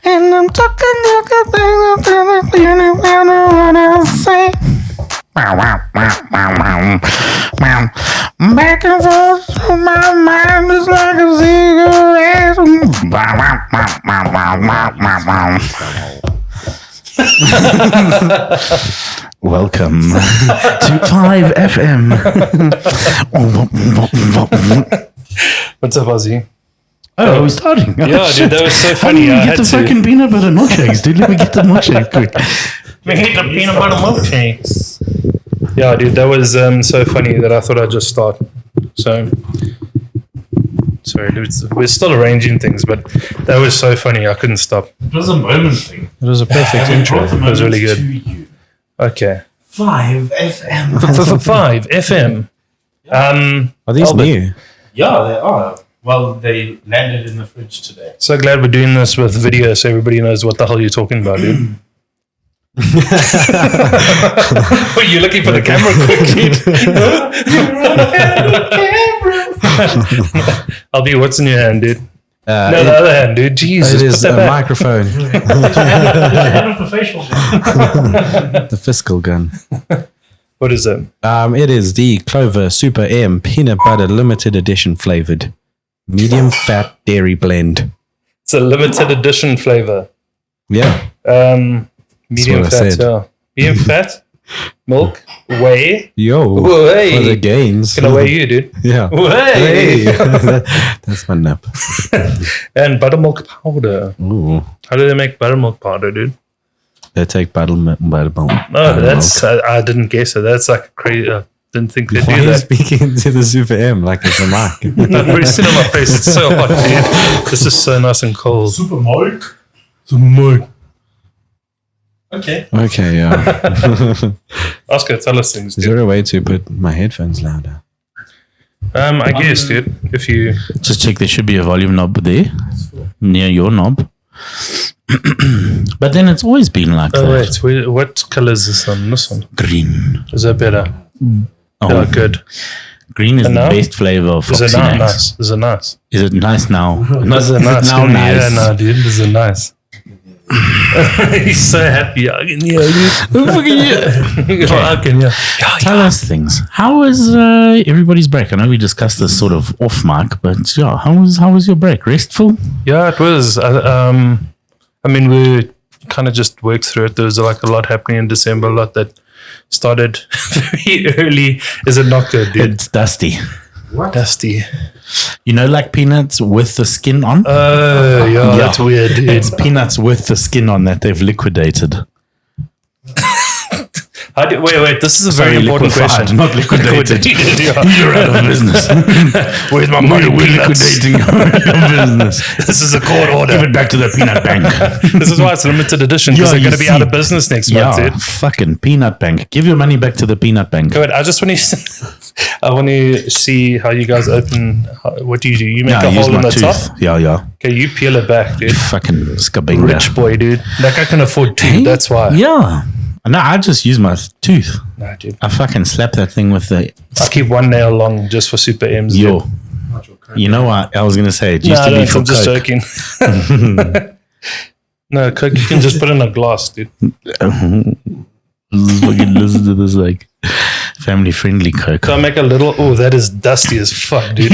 And I'm talking what I say. Back and forth through my mind is like a cigarette. Welcome to 5FM. What's up, Ozzy? Oh, we're starting. Yeah, dude, that was so funny. How do you get the fucking peanut butter milkshakes, dude? Let me get the milkshake quick. We hate the peanut butter milkshakes. Yeah, dude, that was so funny that I thought I'd just start. So, sorry, dude, we're still arranging things, but that was so funny. I couldn't stop. It was a moment thing. It was a perfect intro. It was really good. Okay. 5FM. 5FM. Are these Albert. new? Yeah, they are. Well, they landed in the fridge today. So glad we're doing this with video so everybody knows what the hell you're talking about, dude. Were you looking for the camera quickly? Albie, what's in your hand, dude? The other hand, dude. Jesus, it is put a that back. microphone. The fiscal gun. What is it? It is the Clover Super M Peanut Butter Limited Edition flavored medium fat dairy blend. It's a limited edition flavor. Yeah. Medium what I fat, said. yeah. Medium fat, milk, whey. Yo. Whey. For the gains. Can I weigh you, dude? Yeah. Whey. That's my nap. And buttermilk powder. Ooh. How do they make buttermilk powder, dude? They take buttermilk. No, that's I didn't guess it. That's like crazy. I didn't think they'd Why do are you that. speaking to the Super M like it's a mic? No, we're sitting on my face. It's so hot, dude. This is so nice and cold. Super milk. Okay. Okay, yeah. Oscar, tell us things, Is dude. there a way to put my headphones louder? I guess, dude. If you Just check, there should be a volume knob there near your knob. But then it's always been like that. wait, what color is this on? This one Green. is that better? Oh, Yeah, good. green is And the now? best flavor of Is it Foxy not Nags. nice? Is it nice? Is it nice now? Is it nice? now nice? Yeah, no, dude. Is it nice? He's so happy. I can hear you. I can hear. Tell us things. How was everybody's break? I know we discussed this sort of off mic, but yeah, how was your break? Restful? Yeah, it was. I mean, we kind of just worked through it. There was like a lot happening in December, a lot that started very early. Is it not good, dude? It's dusty. What? Dusty. You know, like peanuts with the skin on? Oh, yeah, that's weird, dude. It's peanuts with the skin on that they've liquidated. Wait, this is a very important liquefied, question. not liquidated. Yeah. You're out of business. Where's my money? We're liquidating your business. This is a court order. Give it back to the peanut bank. This is why it's limited edition, because Yeah, they're going to you be out see. of business next month, Yeah, dude. fucking peanut bank. Give your money back to the peanut bank. Wait, I just want to. I want to see how you guys open. What do? You make Yeah, a I use hole in my the tooth. top. Yeah. Okay, you peel it back, dude. Fucking scabinga. Rich boy, dude. That guy can afford two. Hey? That's why. Yeah. No, I just use my tooth. Nah, dude. I fucking slap that thing with the... I keep one nail long just for Super M's. Yo. dude. You know what? I was going to say, it used Nah, to be no, for I'm just Coke. joking. No, Coke you can just put in a glass, dude. Listen to this, like, family-friendly Coke. Can I make a little? Oh, that is dusty as fuck, dude.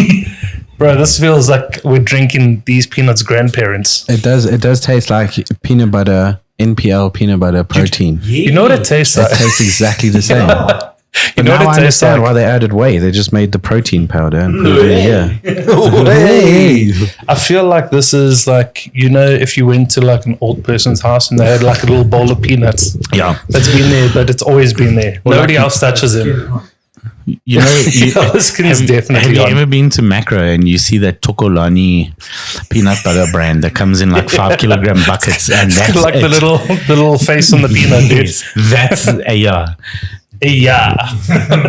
Bro, this feels like we're drinking these peanuts' grandparents. It does taste like peanut butter, NPL peanut butter protein. You know what it tastes It like? tastes exactly the same. You know now what I it tastes understand like? why they added whey. They just made the protein powder and put it in here. Hey. I feel like this is like, you know, if you went to like an old person's house and they had like a little bowl of peanuts. Yeah. That's been there, but it's always been there. Nobody like- else touches them. You know, Yeah, the skin's definitely have you on. ever been to Macro and you see that Tokolani peanut butter brand that comes in like 5 kilogram buckets, and that's Like it. the little face on the peanut, dude. Yes, that's yeah. Yeah.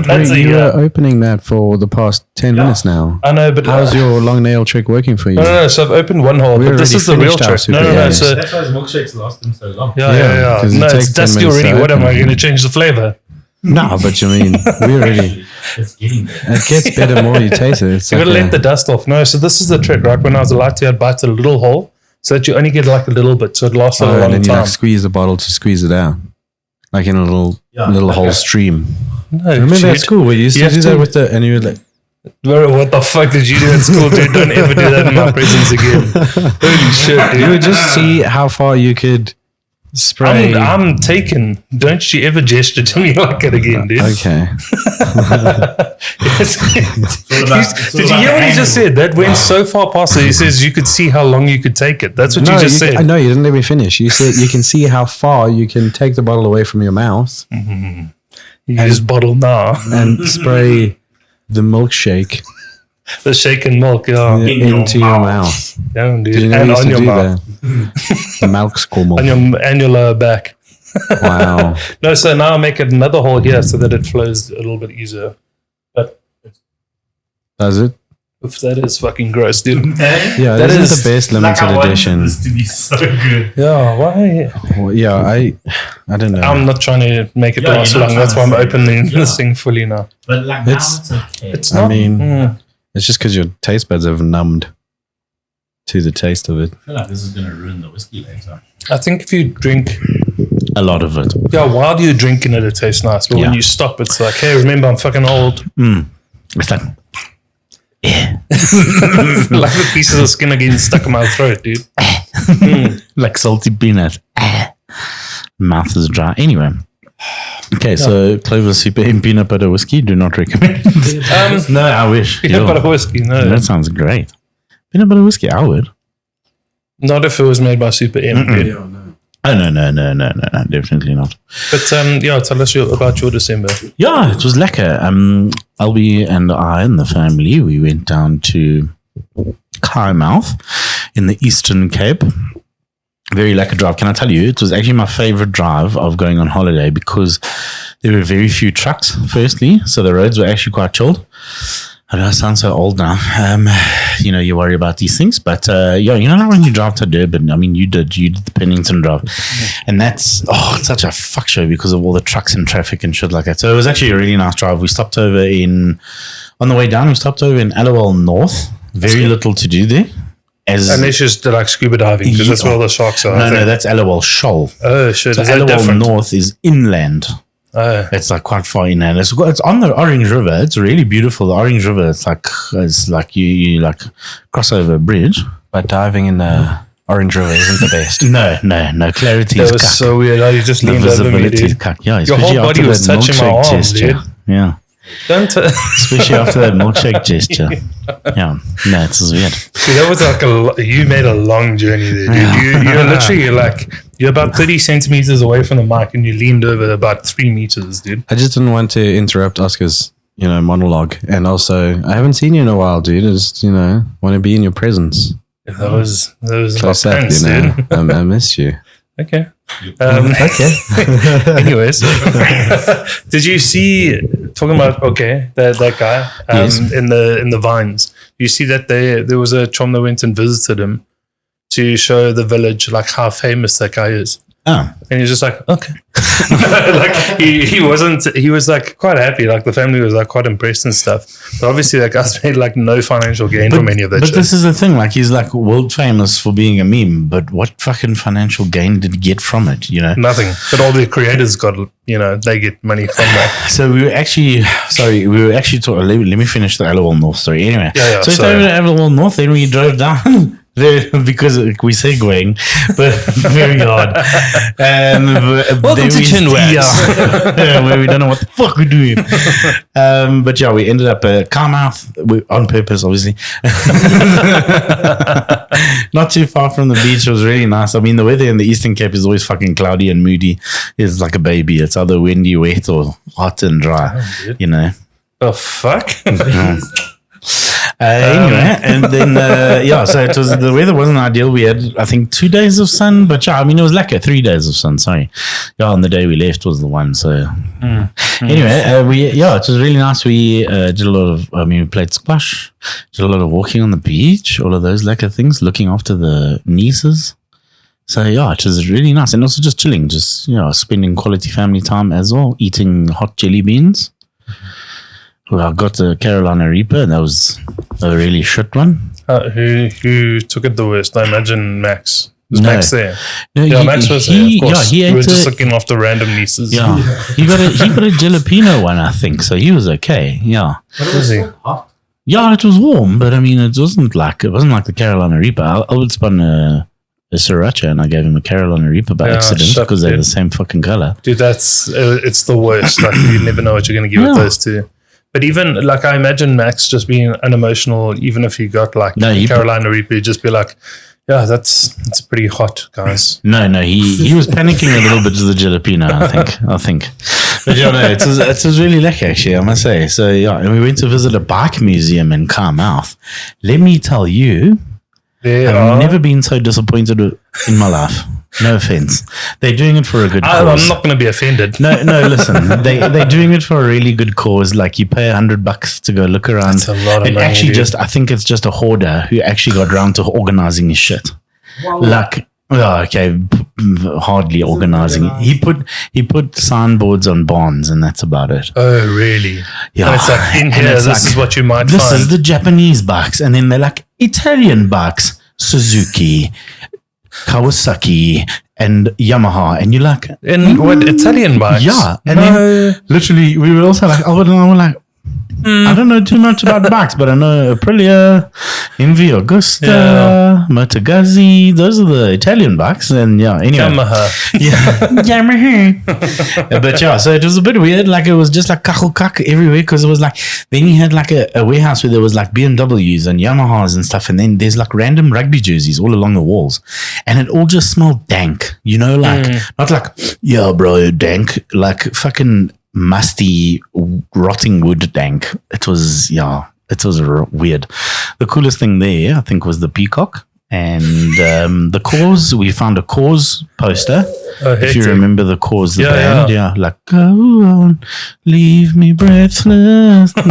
That's a You yeah. were opening that for the past 10 minutes now. I know, but How's your long nail trick working for you? No, so I've opened one hole, We but this already is the real finished our trick. No, Super M's. so That's why his milkshakes last him so long. yeah. 'cause it No, takes it's 10 dusty minutes already. to What am I open. going to change the flavor? No, but you mean, we already, It's getting there. it gets better the more you taste it. It's You like gotta a- let the dust off. No, so this is the trick, right? When I was a latte, I'd bite a little hole, so that you only get like a little bit, so it lasts a and long then you time. like squeeze the bottle to squeeze it out, like in a little like whole a- stream. No, Remember dude. at school we used You to do have that to- with the, and you were like, Bro, what the fuck did you do at school, dude? Don't ever do that in my presence again. Holy shit, you would dude. just see how far you could spray. I'm taken. Don't you ever gesture to me like it again, dude. Okay. Did you hear what he just said? That went so far past it. He says you could see how long you could take it. That's what you just said. No, you didn't let me finish. You said you can see how far you can take the bottle away from your mouth You just bottle now. and spray the milkshake The shaken milk, yeah. into your mouth. Yeah, dude. Did you know And we used on to your do mouth. that? The milk And your lower back. Wow. No, so now I make it another hole here so that it flows a little bit easier. But Does it? if that is fucking gross, dude. Yeah, That this is is the best Like I limited want edition. this to be so good. Yeah, why? Well, yeah, I don't know. I'm not trying to make it Yeah, last you're not long. That's why I'm trying to say opening that. Yeah. this thing fully now. But like It's- now it's okay. It's I not. mean- It's just because your taste buds have numbed to the taste of it. I feel like this is going to ruin the whiskey later. I think if you drink, A lot of it. yeah, while you're drinking it, it tastes nice. But when Yeah. you stop, it's like, hey, remember, I'm fucking old. It's like, Like the pieces of skin are getting stuck in my throat, dude. like salty peanut. Mouth is dry. Anyway. Okay, so Clover Super and peanut butter whiskey, do not recommend. No, I wish. Peanut Yo, butter whiskey, no. that sounds great. Peanut butter whiskey, I would. Not if it was made by Super M, dude. Oh, no, definitely not. But yeah, tell us about your December. Yeah, it was lekker. Albie and I and the family, we went down to Plymouth in the Eastern Cape. Very lekker drive. Can I tell you, it was actually my favorite drive of going on holiday because there were very few trucks, firstly. So the roads were actually quite chilled. I know I sound so old now. You worry about these things. But yeah, you know like when you drive to Durban, I mean, you did the Pennington drive. And that's, it's such a fuck show because of all the trucks and traffic and shit like that. So it was actually a really nice drive. We stopped over on the way down, we stopped over in Allowell North. Very little to do there. Unless you just like scuba diving, because that's where all the sharks are. I No, think. that's Allowell Shoal. Oh, shit. So Is that Allowell different? North is inland. Oh. It's like quite far inland. It's on the Orange River. It's really beautiful. The Orange River. It's like you like cross over a bridge. But diving in the Orange River isn't the best. No. Clarity That is was cuck. so weird. Oh, you just The leaned over me, visibility is dude. cuck. Yeah, Your whole especially body after was that touching my milkshake arm, gesture. dude. Yeah, Don't especially after that milkshake gesture. Yeah, no, it's weird. See, that was like you made a long journey there, dude. You're literally like, you're about 30 centimeters away from the mic and you leaned over about 3 meters, dude. I just didn't want to interrupt Oscar's, monologue. And also, I haven't seen you in a while, dude. I just, want to be in your presence. That was my Close up, pants, dude. I miss you. Okay. Okay. Anyways, did you see talking about that guy Yes. in the vines? You see that there was a chum that went and visited him to show the village like how famous that guy is, Oh, and he was just like, okay, like he was like quite happy, like the family was like quite impressed and stuff. But obviously, that guy's made like no financial gain from any of that but shit. this is the thing. Like he's like world famous for being a meme. But what fucking financial gain did he get from it? Nothing. But all the creators got, they get money from that. So we were actually talking. Let me finish the Allowell North story. Anyway, Yeah, so we sorry. started at Allowell North, then we drove down there because we're segueing, but very hard. And Welcome to Chinwags. Yeah, where we don't know what the fuck we're doing. But yeah, we ended up at Carmouth on purpose, obviously. Not too far from the beach. It was really nice. I mean, the weather in the Eastern Cape is always fucking cloudy and moody. It's like a baby. It's either windy, wet, or hot and dry. The fuck? Anyway, and then so it was, the weather wasn't ideal. We had, I think, 2 days of sun, but yeah, I mean, it was like 3 days of sun. Sorry, on the day we left was the one. So anyway, it was really nice. We did a lot of, we played squash, did a lot of walking on the beach, all of those lekker things, looking after the nieces. So yeah, it was really nice, and also just chilling, just spending quality family time as well, eating hot jelly beans. Well, I got the Carolina Reaper, and that was a really shit one. Who took it the worst? I imagine Max. Was No. Max there? No, Yeah, Max was there, of course. he we ate were just a- looking after random nieces. Yeah, he got a jalapeno one, I think. So he was okay. Yeah, Was he? yeah, it was warm, but I mean, it wasn't like the Carolina Reaper. I would spun a sriracha, and I gave him a Carolina Reaper by Yeah, accident shut because they're it. the same fucking color. Dude, it's the worst. Like, you never know what you're going to get with Yeah. those two. But even, like, I imagine Max just being unemotional, even if he got, like, No, he- Carolina Reaper, he'd just be like, yeah, it's pretty hot, guys. No, he was panicking a little bit to the jalapeno. I think. But yeah, no, it was really lekker actually, I must say. So yeah, and we went to visit a bike museum in Carmouth. Let me tell you, I've never been so disappointed in my life. No offense. They're doing it for a good cause. I'm not going to be offended. No, listen. They're doing it for a really good cause. Like, you pay $100 to go look around. That's a lot of and money, actually, dude. I think it's just a hoarder who actually got around to organizing his shit. Like, hardly organizing. He put signboards on barns, and that's about it. Oh, really? Yeah, And it's like, in and here, it's this like, is what you might This find. is the Japanese bikes, and then they're like Italian bikes, Suzuki, Kawasaki, and Yamaha, and you're like, In what, Italian bikes? yeah, and No. then literally we were also like, Albert and I were like, I don't know too much about bikes, but I know Aprilia, Envy Augusta, Yeah. Moto Guzzi. Those are the Italian bikes, and yeah, anyway. Yamaha. Yamaha. But yeah, so it was a bit weird. Like, it was just like kak everywhere, because it was like, then you had like a warehouse where there was like BMWs and Yamahas and stuff, and then there's like random rugby jerseys all along the walls, and it all just smelled dank, you know, like not like, yeah, bro, dank, like fucking musty, rotting wood dank. It was weird. The coolest thing there, I think, was the peacock. And the Cause, we found a Cause poster. Oh, If you hectic. remember the Cause, the Yeah, band, yeah, like, go on, leave me breathless. Dude,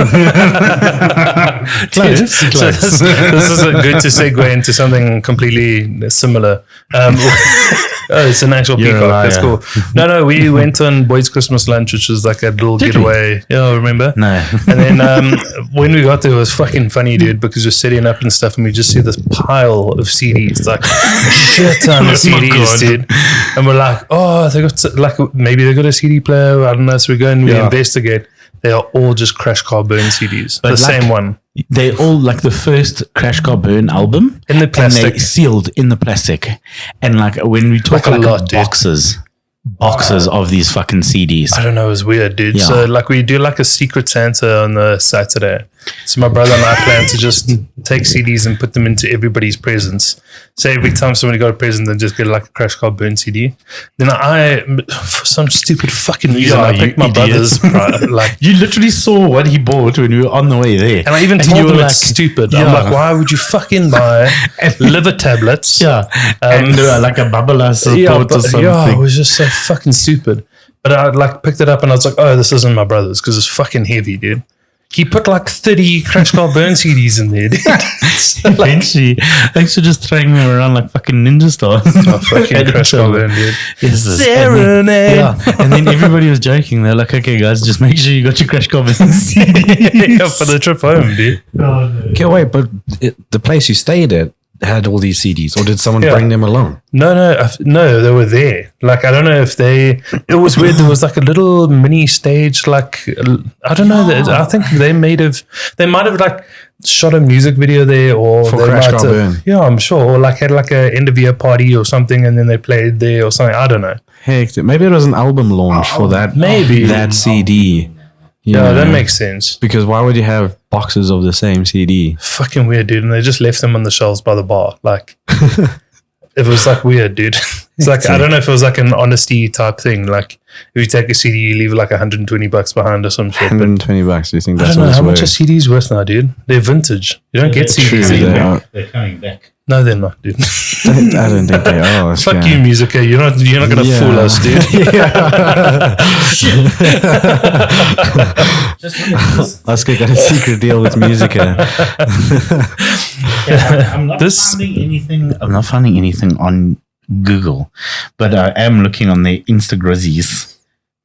so this is a good to segue into something completely similar. It's an actual You're a peacock. That's liar. cool. No, we went on Boys Christmas lunch, which was like a little Did we? getaway. Yeah, I remember. No. And then when we got there, it was fucking funny, dude, because we're setting up and stuff, and we just see this pile of CDs, like a shit ton of CDs, dude. And we're like, oh, they got maybe they got a CD player. I don't know. So we go and we investigate. They are all just Crash Car Burn CDs, But the like- same one. They're all like the first Crash Car Burn album. In the And plastic. they sealed in the plastic. And like, when we talk Like a like lot, dude. boxes of these fucking CDs. I don't know, it was weird, dude. Yeah. So like we do like a secret Santa on the Saturday. So my brother and I plan to just take CDs and put them into everybody's presents. So every time somebody got a present, then just get like a Crash Car Burn CD. Then I, for some stupid fucking reason, Yeah, I you picked my idiot. brother's like. You literally saw what he bought when we were on the way there. And I even you told were him like, it's stupid. I'm yeah. like, why would you fucking buy liver tablets? Yeah. And like a Babalas report or something. Yeah, it was just so fucking stupid. But I like picked it up and I was like, oh, this isn't my brother's because it's fucking heavy, dude. He put like 30 Crash Car Burn CDs in there, dude. So, like, Eventually, thanks for just throwing me around like fucking ninja stars. oh, fucking Crash Car Burn, dude. Yes, and Serenade. then, yeah, and then everybody was joking. They're like, "Okay, guys, just make sure you got your Crash Car Burn CD." Yeah, for the trip home, dude. Okay, wait, but the place you stayed at had all these CDs, or did someone Yeah. bring them along? No, they were there. Like, I don't know if it was weird. There was like a little mini stage, like, I don't know. I think they might have like shot a music video there or For they Crash might Car have- Burn. Yeah, I'm sure. Or like had like a end of year party or something and then they played there or something. I don't know. Heck, maybe it was an album launch for that. Maybe. that CD. you Yeah, know, that makes sense. because why would you have boxes of the same CD? Fucking weird, dude. And they just left them on the shelves by the bar. Like, it was like weird, dude. It's like, I don't know if it was like an honesty type thing. Like, if you take a CD, you leave like $120 behind or some shit. But $120. Do you think I that's don't know what how it's much a worth? CD is worth now, dude. They're vintage. You don't get CDs True, they anymore. are. They're coming back. No, they're not, dude. I don't think they are. Fuck you, Musica. You're not gonna Yeah. fool us, dude. Just look at this. Oscar got a secret deal with Musica. Yeah, I'm not This- finding anything. I'm not finding anything on Google, but I am looking on their Instagrizzies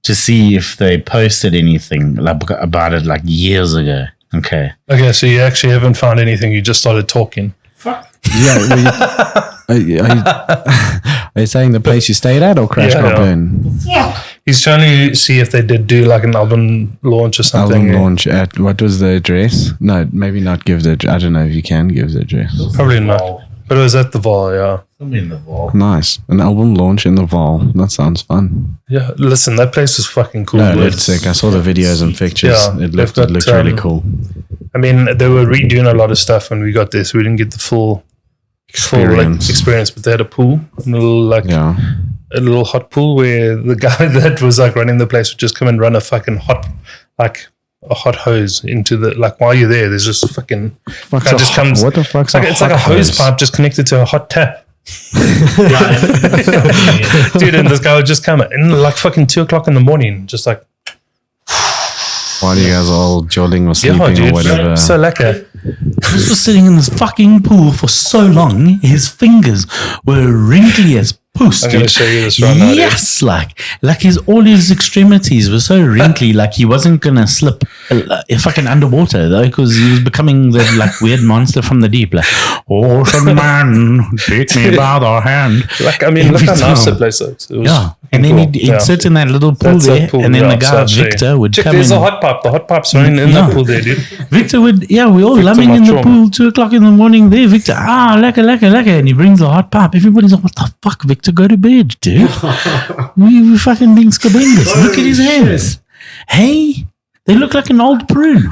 to see if they posted anything like about it like years ago. Okay. Okay, so you actually haven't found anything. You just started talking. Yeah. Are you saying the place you stayed at or Crash got burned? He's trying to see if they did do like an album launch or something. Album launch at, what was the address? No, maybe not give the, I don't know if you can give the address. Probably not. But it was at the Val, yeah. Something in the wall. Nice. An album launch in the Val. That sounds fun. Yeah, listen, that place was fucking cool. No, it dude. looked sick. I saw the videos and pictures. Yeah, it they've looked got, really cool. I mean, they were redoing a lot of stuff when we got there, so we didn't get the full experience, but they had a pool, a little hot pool where the guy that was like running the place would just come and run a fucking hot hose into the, like, while you're there, there's just a fucking guy just comes. What the fuck's It's like a hose pipe just connected to a hot tap. Dude, and this guy would just come in like fucking 2:00 in the morning, just like, while you guys are all jolling or sleeping or whatever. So lekker. This was sitting in this fucking pool for so long, his fingers were wrinkly as puss. I'm going to dude. show you this right now. Yes, all his extremities were so wrinkly, like he wasn't gonna slip fucking underwater though, because he was becoming the like weird monster from the deep. Like, ocean man, take me by the hand. Like, I mean, look how nice the place looks. It was And then cool. he'd sit in that little pool That's there, that pool, and then the yeah, guy so Victor would come there's in. a hot pipe. The hot pipe's running in that pool there, dude. Victor would, we all lumming in the Machom. pool, 2:00 in the morning there. Victor, lekker. And he brings the hot pipe. Everybody's like, what the fuck, Victor, go to bed, dude. we fucking being scabengus. Look at his hands. Hey, they look like an old prune.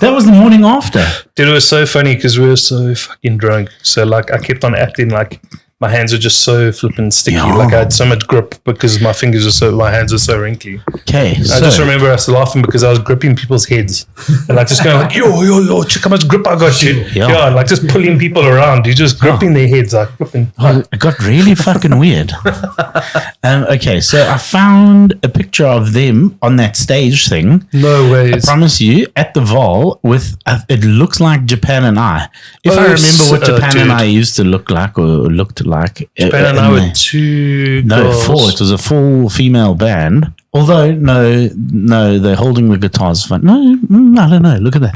That was the morning after. Dude, it was so funny because we were so fucking drunk. So, like, I kept on acting like my hands were just so flipping sticky. Yeah. Like, I had so much grip because my hands were so wrinkly. Okay, I just remember us laughing because I was gripping people's heads and like just going like, yo, check how much grip I got, dude. Yeah. Like just pulling people around. You're just gripping their heads, like gripping. it got really fucking weird. Okay, so I found a picture of them on that stage thing. No I ways. promise you, at the Val with it looks like Japan and I. If I remember what Japan and I used to look like or looked like. Japan and I were two girls. 4. It was a full female band. Although no, they're holding the guitars. Fun. No, I don't know. Look at that.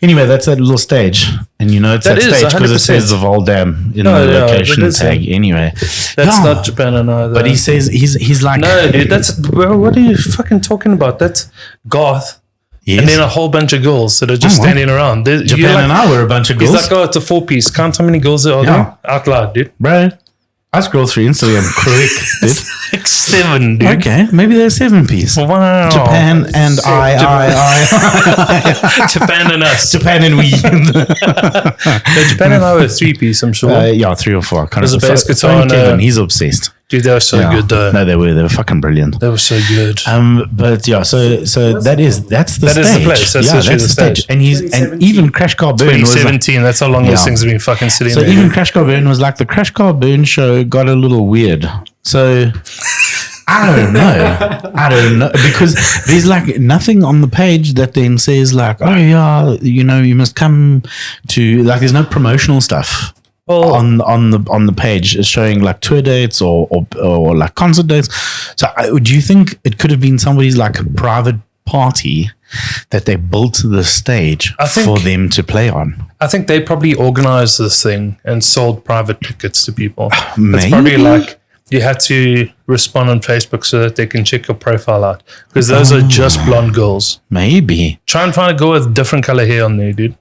Anyway, that's that little stage, and you know it's that stage because it says the Val Dam in the location tag. Anyway, that's not Japan and I. Though. But he says he's like, no, dude. That's what are you fucking talking about? That's goth. Yes. And then a whole bunch of girls that are just standing around. Japan and I were a bunch of girls. He's like, it's a 4-piece. Count how many girls there are there? Out loud, dude. Bro, I scroll through Instagram quick, dude. Like 7, dude. Okay, maybe they're 7-piece. Wow. Japan and I. Japan and us. Japan and we. Japan and I were 3-piece, I'm sure. 3 or 4. There's a bass guitar and Kevin, he's obsessed. Dude, they were so good though. No, they were fucking brilliant. They were so good. But yeah, so that's the stage. Is the place. That's that's the stage. And even Crash Car Burn was 2017. That's how long those things have been fucking sitting there. So even Crash Car Burn was like the Crash Car Burn show got a little weird. So I don't know because there's like nothing on the page that then says like, oh yeah, you must come to, like, there's no promotional stuff. On the page is showing like tour dates or like concert dates. So do you think it could have been somebody's like private party that they built the stage for them to play on? I think they probably organized this thing and sold private tickets to people. Maybe. It's probably like you had to respond on Facebook so that they can check your profile out because those are just blonde girls. Maybe Try and find a girl with different color hair on there, dude.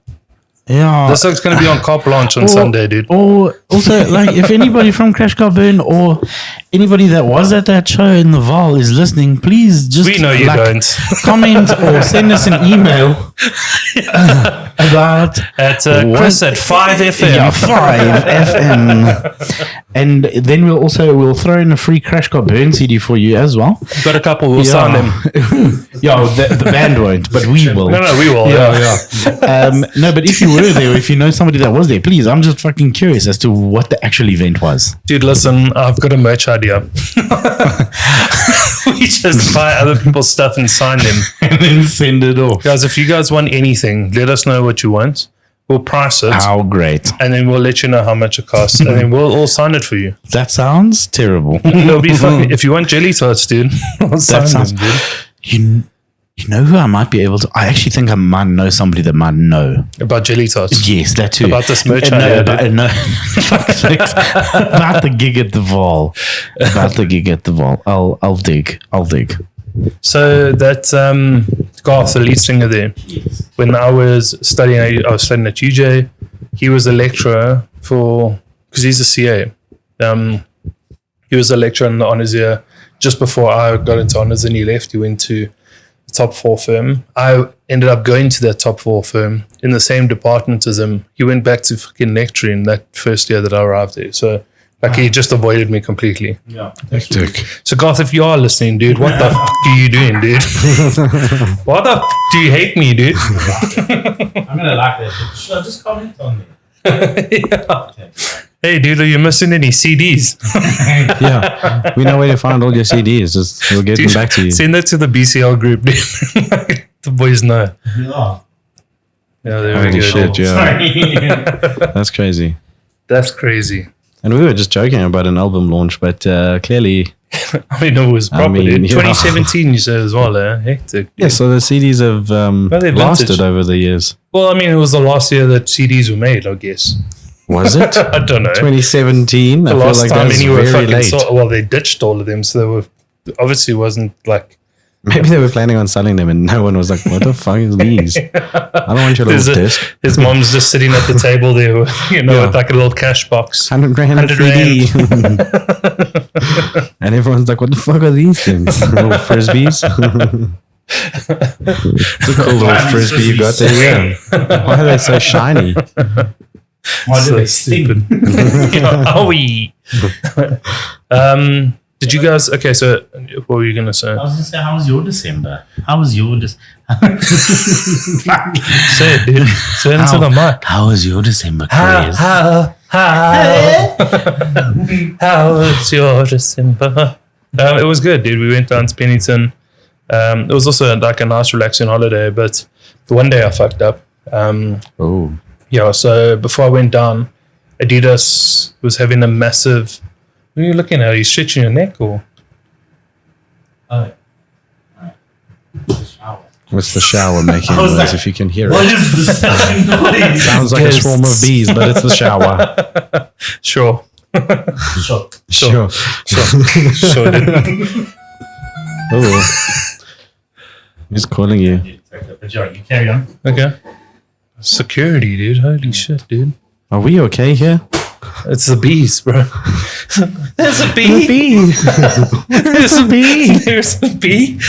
Yeah, this looks going to be on Carte Blanche on Sunday, dude. Or also, like, if anybody from Crash Car Burn or anybody that was at that show in the Val is listening, please just we know you don't comment or send us an email about at Chris at 5FM. Yeah, 5FM, and then we'll throw in a free Crash Car Burn CD for you as well. We've got a couple. We'll sign them. Yeah, the band won't, but we will. No, we will. Yeah. No, but if you were there, or if you know somebody that was there, please, I'm just fucking curious as to what the actual event was. Dude, listen, I've got a merch idea. We just buy other people's stuff and sign them. And then send it off. Guys, if you guys want anything, let us know what you want. We'll price it. How great. And then we'll let you know how much it costs. And then we'll all sign it for you. That sounds terrible. It'll be fucking, if you want jelly tots, dude, I'll sign them, dude. You know who I might be able to? I actually think I might know somebody that might know. About jelly tots. Yes, that too. About this merch no, idea, about, fuck's sakes. About the gig at the Vol. I'll dig. So that Garth, the lead singer there, when I was studying at UJ, he was a lecturer because he's a CA. He was a lecturer in the honours year just before I got into honours, and he left. He went to a top 4 firm. I ended up going to that top 4 firm in the same department as him. He went back to fucking lecturing that first year that I arrived there. So he just avoided me completely. Yeah. Hectic. So Garth, if you are listening, dude, what the fuck are you doing, dude? Why the fuck do you hate me, dude? I'm gonna like that. Should I just comment on it? Yeah. Hey, dude, are you missing any CDs? Yeah, we know where to find all your CDs. Just we'll get them back to you. Send that to the BCL group, dude. The boys know. Yeah. Yeah, there Holy we go. shit, yeah. Sorry. That's crazy. That's crazy. And we were just joking about an album launch, but clearly, I mean, it was proper, mean, dude. yeah. 2017, you said as well, eh? Hectic. yeah. So the CDs have they're lasted vintage. over the years. Well, I mean, it was the last year that CDs were made, I guess. Was it? I don't know. 2017. I The feel last like time that's anyone very fucking late. well, they ditched all of them, so they were obviously wasn't like. Maybe they were planning on selling them, and no one was like, "What the fuck is these? I don't want your little disc." His mom's just sitting at the table there, Yeah. with like a little cash box. 100 grand 100 CD. And everyone's like, "What the fuck are these things? Little frisbees." It's a cool little frisbee you got there. Yeah. Why are they so shiny? Why do So they sting? Owie. Did you guys? Okay, so what were you gonna say? I was gonna say, how was your December? How was your Say it, dude. Say it into the mic. How was your December, Chris? How was your December? It was good, dude. We went down to Pennington. It was also like a nice, relaxing holiday. But the one day I fucked up. Oh, Yeah, so before I went down, Adidas was having a massive. What are you looking at? Are you stretching your neck or? what's the shower making was noise? like, If you can hear What it, is this fucking noise? sounds like a swarm of bees, but it's the shower. Sure. Sure. Sure. Sure. Dude. Oh, he's calling you. But you're right, you carry on. Okay. Security, dude. Holy shit, dude. Are we okay here? It's the bees, bro. There's a bee. There's a bee. There's a bee.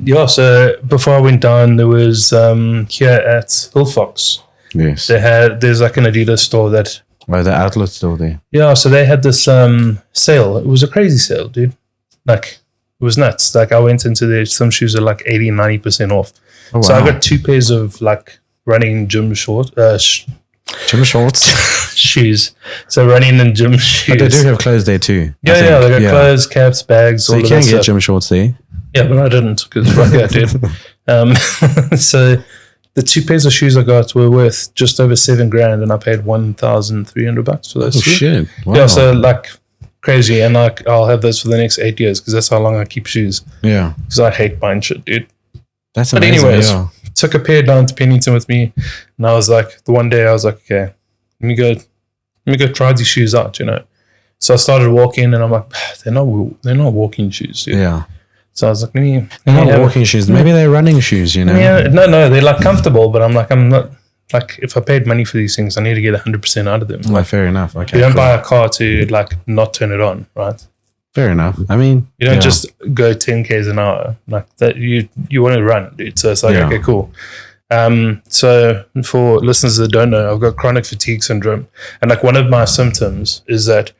Yeah, so before I went down, there was here at Hillfox. Yes. There's like an Adidas store that. Why the outlet's still there? Yeah, so they had this sale. It was a crazy sale, dude. Like, it was nuts. Like, I went into there, some shoes are like 80, 90% off. Oh, So I wow. got 2 pairs of like running gym shorts, Gym shorts. shoes. So running in gym shoes. But they do have clothes there too. I Yeah, think. they got clothes, caps, bags, So all you of can that get stuff. gym shorts there. Yeah, but I didn't because fuck that, dude. So the 2 pairs of shoes I got were worth just over $7,000, and I paid $1,300 for those Oh two. shit! Wow. Yeah, so like crazy, and I'll have those for the next 8 years because that's how long I keep shoes. Yeah, Because I hate buying shit, dude. that's But amazing. anyways, yeah. took a pair down to Pennington with me, and I was like, the one day I was like, okay, let me go try these shoes out, So I started walking, and I'm like, they're not walking shoes, dude. Yeah, So I was like, they're let me not have walking shoes. Maybe they're running shoes. You know. Yeah, no, they're like comfortable, but I'm not like if I paid money for these things, I need to get 100% out of them. Well, fair enough. Okay. You don't cool. buy a car to like not turn it on, right? Fair enough. I mean, You don't yeah. just go 10 k's an hour like that. You want to run, dude. So it's like, Yeah. okay, cool. So for listeners that don't know, I've got chronic fatigue syndrome, and like one of my symptoms is that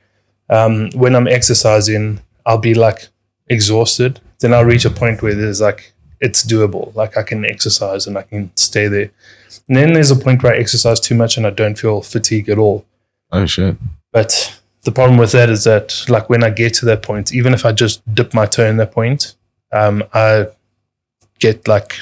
when I'm exercising, I'll be like exhausted. Then I'll reach a point where there's like it's doable, like I can exercise and I can stay there. And then there's a point where I exercise too much and I don't feel fatigue at all. Oh shit! But the problem with that is that, like, when I get to that point, even if I just dip my toe in that point, I get like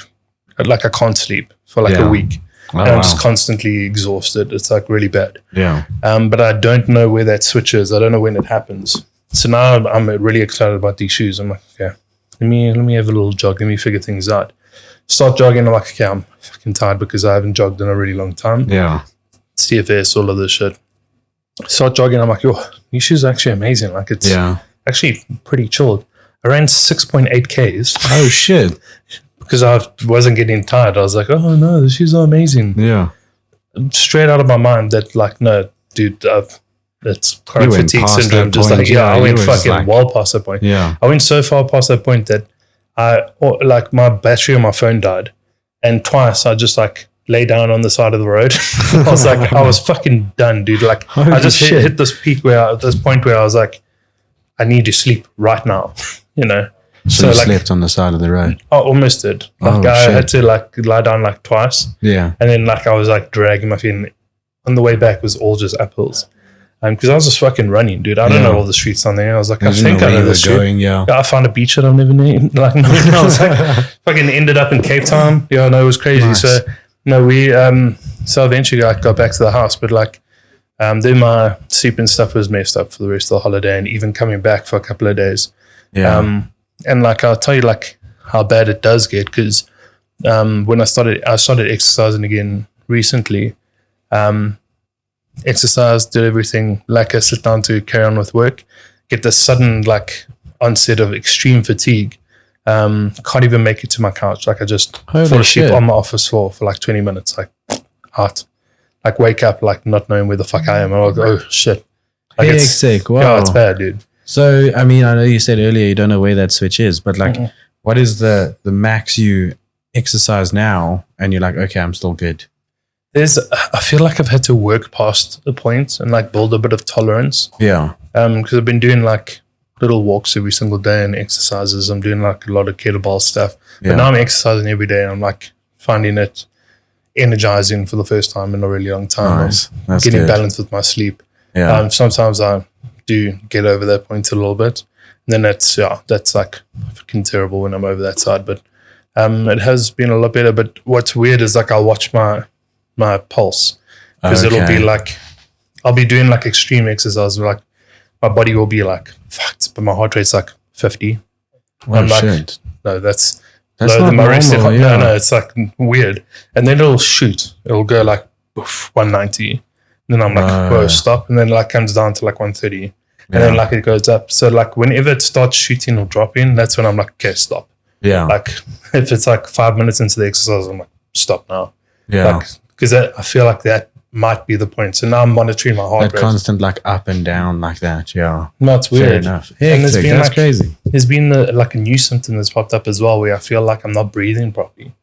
I can't sleep for like Yeah. a week. Oh, And I'm wow. just constantly exhausted. It's like really bad. Yeah. But I don't know where that switch is. I don't know when it happens. So now I'm really excited about these shoes. I'm like, okay, let me have a little jog. Let me figure things out. Start jogging. I'm like, okay, I'm fucking tired because I haven't jogged in a really long time. Yeah. CFS, all of this shit. Start jogging. I'm like, yo, these shoes are actually amazing. Like, it's actually pretty chilled. I ran 6.8 Ks. Oh, shit. Because I wasn't getting tired. I was like, oh, no, the shoes are amazing. Yeah. Straight out of my mind that, like, no, dude, that's chronic fatigue syndrome. Just point. like, I went fucking well past that point. Yeah. I went so far past that point that my battery on my phone died. And twice I just, like, lay down on the side of the road. I was like, I was fucking done, dude. Like, I just hit this peak this point where I was like, I need to sleep right now, you know. So you like, slept on the side of the road? I almost did. Like, I had to, like, lie down, like, twice. Yeah. And then, like, I was, like, dragging my feet. And on the way back was all just uphills. Because I was just fucking running, dude. I don't know all the streets on there. I was like, I think I know the street. I found a beach that I've never named. Like, no, I was like, fucking ended up in Cape Town. Yeah, no, it was crazy. Nice. So, no, we, so eventually I got back to the house. But, like, then my sleeping stuff was messed up for the rest of the holiday and even coming back for a couple of days. Yeah. And, like, I'll tell you, like, how bad it does get. Because when I started exercising again recently. Exercise, did everything, like I sit down to carry on with work, get this sudden like onset of extreme fatigue. Can't even make it to my couch. Like I just fall asleep on my office floor for like 20 minutes, like out. Like wake up like not knowing where the fuck I am. I'm like, oh shit. Like Wow. Yeah, it's bad, dude. So I mean, I know you said earlier you don't know where that switch is, but like what is the max you exercise now and you're like, okay, I'm still good? I feel like I've had to work past the point and like build a bit of tolerance. Yeah. Because I've been doing like little walks every single day and exercises. I'm doing like a lot of kettlebell stuff. But now I'm exercising every day and I'm like finding it energizing for the first time in a really long time. Nice. That's getting good. Balanced with my sleep. Yeah. Sometimes I do get over that point a little bit. And then that's like fucking terrible when I'm over that side. But it has been a lot better. But what's weird is like I'll watch my pulse because it'll be like I'll be doing like extreme exercise, like my body will be like fucked, but my heart rate's like 50. I'm like, shit. No, that's not lower than my resting heart. yeah. No, it's like weird. And then it'll go like oof, 190. And then I'm like, whoa, stop. And then like comes down to like 130. And then like it goes up. So like whenever it starts shooting or dropping, that's when I'm like, okay, stop. Yeah. Like if it's like 5 minutes into the exercise, I'm like, stop now. Yeah. Like, because I feel like that might be the point. So now I'm monitoring my heart rate. That constant like up and down like that. Yeah. No, it's weird. Fair enough. And that's like, crazy. There's been like a new symptom that's popped up as well where I feel like I'm not breathing properly.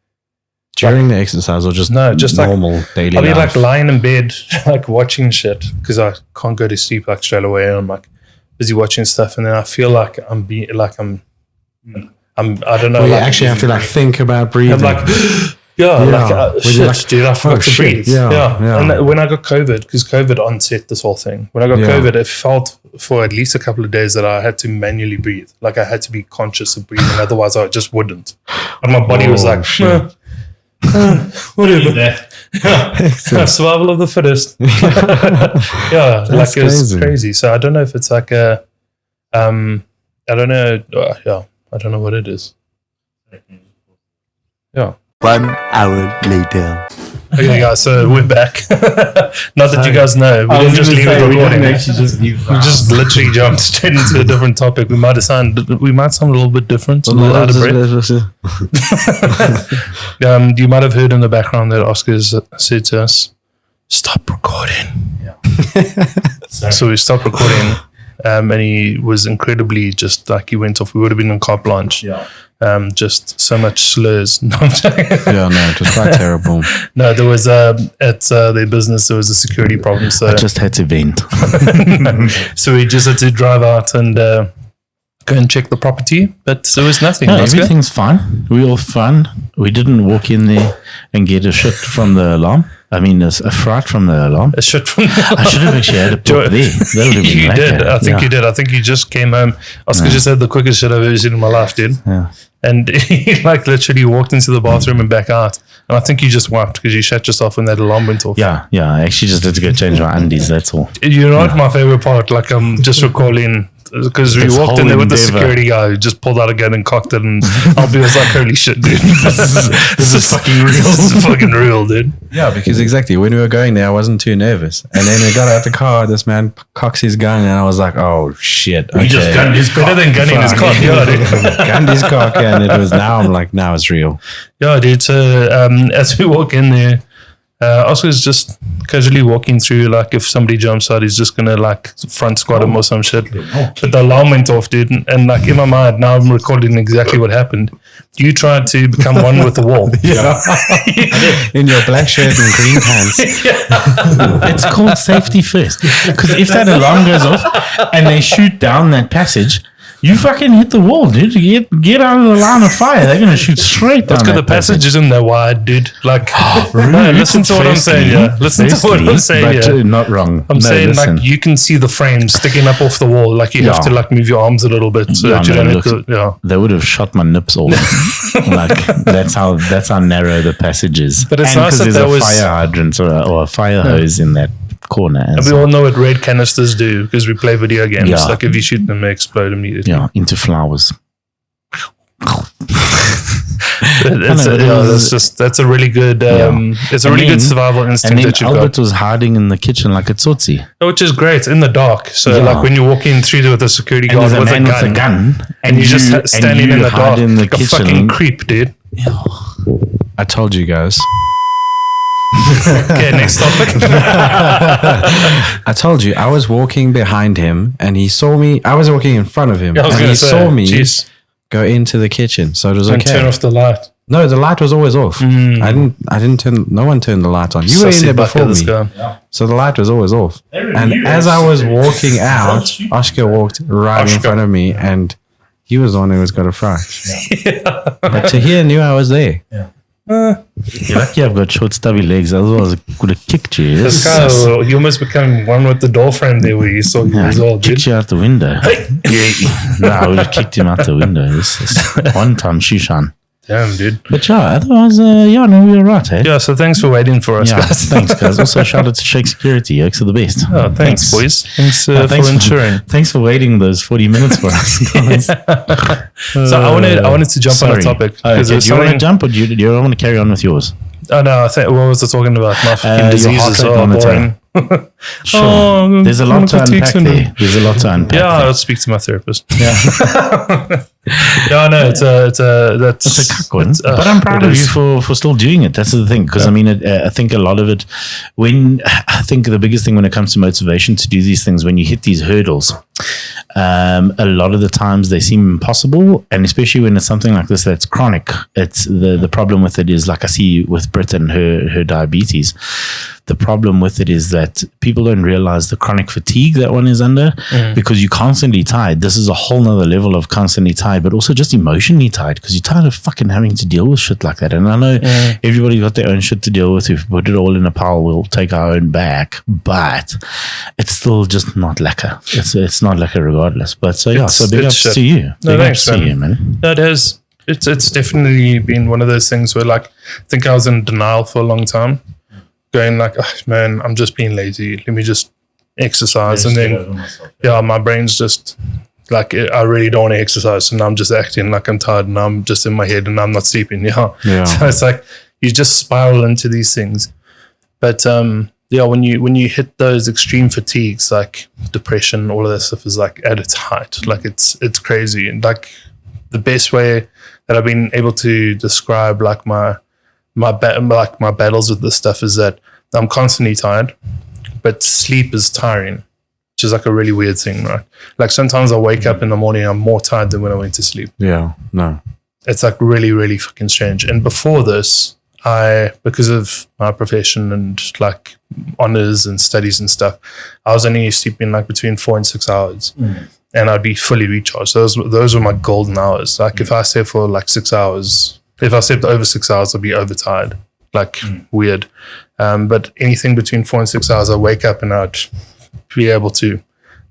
During the exercise or just normal like, daily I'll be life? like lying in bed, like watching shit because I can't go to sleep like straight away. And I'm like busy watching stuff. And then I feel like I don't know. Well, you actually have to like think about breathing. I'm like, shit, dude, I forgot to breathe. Yeah. And when I got COVID, because COVID onset this whole thing, when I got COVID, it felt for at least a couple of days that I had to manually breathe. Like I had to be conscious of breathing, otherwise I just wouldn't. And my body was like, whatever. Survival of the fittest. Like it was crazy. So I don't know if it's like I don't know. I don't know what it is. Yeah. 1 hour later. Okay, guys, so we're back. Not that you guys know, we didn't just leave it recording. We just literally jumped straight into a different topic. We might sound a little bit different, a little out of breath. You might have heard in the background that Oscar's said to us, "Stop recording." Yeah. So we stopped recording, and he was incredibly just like he went off. We would have been in carte blanche. Yeah. Just so much slurs. No, it was quite terrible. No, there was at their business there was a security problem. So I just had to vent. So we just had to drive out and go and check the property, but there was nothing. No, everything's fine. We all fine. We didn't walk in there and get a shit from the alarm. I mean, a fright from the alarm. A shit from I should have actually had a book there. That would have been You did. I think you did. I think you just came home. Oscar just had the quickest shit I've ever seen in my life, dude. Yeah. And he like literally walked into the bathroom and back out. And I think you just wiped because you shut yourself when that alarm went off. Yeah. I actually just had to go change my undies. That's all. You know what my favorite part? Like I'm just recalling because we This walked in whole there with the endeavor. security guy who just pulled out a gun and cocked it, and Albie was like, "Holy shit, dude, this is fucking real. This is fucking real, dude." Yeah, because exactly when we were going there, I wasn't too nervous. And then we got out the car, this man cocks his gun, and I was like, oh shit. Okay. He just gunned his Better than gunning his cock, yeah, dude. Gunned his cock, and it was now it's real. Yeah, dude. So as we walk in there, Oscar's just casually walking through. Like, if somebody jumps out, he's just gonna like front squat him or some shit. But the alarm went off, dude, and like in my mind now, I'm recording exactly what happened. You tried to become one with the wall. Yeah. In your black shirt and green pants. It's called safety first. Because if that alarm goes off and they shoot down that passage, you fucking hit the wall, dude. Get out of the line of fire. They're gonna shoot straight down. Look at the that passage isn't that wide, dude. Like, Rude. no, listen to what I'm saying. Yeah, listen to what I'm saying. But Yeah. not wrong. I'm No, saying listen. like you can see the frame sticking up off the wall. Like you have Yeah. to like move your arms a little bit so Yeah, that you no, don't look, hit the, yeah. They would have shot my nips off. Like that's how narrow the passage is. But it's and nice that there's there a was- fire hydrant or a fire hose in that corner. And as we all know what red canisters do because we play video games. Yeah. Like if you shoot them, they explode immediately. yeah, into flowers. It's I know, but it was- that's a really good it's a And really good then- survival And instinct then that you've Albert was hiding in the kitchen like a tsotsi. got, which is great in the dark. So Yeah. like when you walk in through there with a security And guard there's a with man a with gun, a gun, and you just and standing you in the hide dark in the like a kitchen. fucking creep, dude. I told you guys. Okay, next topic. I told you I was walking behind him and he saw me. I was walking in front of him I was and gonna he say, saw me jeez, go into the kitchen. So it was and okay. turn off the light. No, the light was always off. I didn't turn. No one turned the light on. You were in Sussy there bucket, before this me, guy. so the light was always off. Every And year as I it's- was walking out, Oscar walked right in Oscar. front of me, and he was the one who was got a fry. But Tahir knew I was there. You're lucky I've got short, stubby legs. Otherwise, I could have kicked you. This guy, you almost become one with the door frame there where you saw you as well, dude. Kicked you out the window. No, I would have kicked him out the window. This is one time, Shishan. Damn, dude. But yeah, otherwise, yeah, no, we were right, eh? Yeah, so thanks for waiting for us, Yeah, guys. thanks, guys. Also, shout out to Shake Security. Yokes are the best. Oh, thanks, boys. Thanks, Thanks for insuring. Thanks for waiting those 40 minutes for us, guys. So I wanted to jump on a Sorry. topic Okay, because do there's you want to something. jump or do you want to carry on with yours? Oh no, I think what was I talking about? My fucking Your diseases heart rate are monitor. boring. Sure. Oh, There's a lot to fatigue unpack syndrome. there. There's a lot to unpack Yeah, there. I'll speak to my therapist. Yeah. Yeah, no, it's It's a cuck one, but I'm proud it of you is. for still doing it. That's the thing, because I mean, I think a lot of it. I think the biggest thing when it comes to motivation to do these things, when you hit these hurdles, a lot of the times they seem impossible, and especially when it's something like this that's chronic. It's the problem with it is, like I see with Brit and her diabetes. The problem with it is that people don't realize the chronic fatigue that one is under because you're constantly tired. This is a whole nother level of constantly tired, but also just emotionally tired because you're tired of fucking having to deal with shit like that. And I know everybody's got their own shit to deal with. If we put it all in a pile, we'll take our own back, but it's still just not lacquer. It's not lacquer regardless. But so yeah, so big it's ups shit. to you. No, Big thanks, ups to man. you, man. No, it is. It's definitely been one of those things where, like, I think I was in denial for a long time, going like, oh, man, I'm just being lazy. Let me just exercise, and then yeah, my brain's just like, I really don't want to exercise, and I'm just acting like I'm tired, and I'm just in my head, and I'm not sleeping. Yeah. So it's like you just spiral into these things. But yeah, when you hit those extreme fatigues, like depression, all of that stuff is like at its height. Like it's crazy, and like the best way that I've been able to describe like my battles with this stuff is that I'm constantly tired, but sleep is tiring, which is like a really weird thing, right? Like sometimes I wake up in the morning, I'm more tired than when I went to sleep. Yeah. No. It's like really, really fucking strange. And before this, because of my profession and like honors and studies and stuff, I was only sleeping like between 4 and 6 hours. And I'd be fully recharged. Those were my golden hours. Like if I slept for like 6 hours, if I slept over 6 hours, I'd be overtired. Like weird. But anything between 4 and 6 hours, I wake up and I'd be able to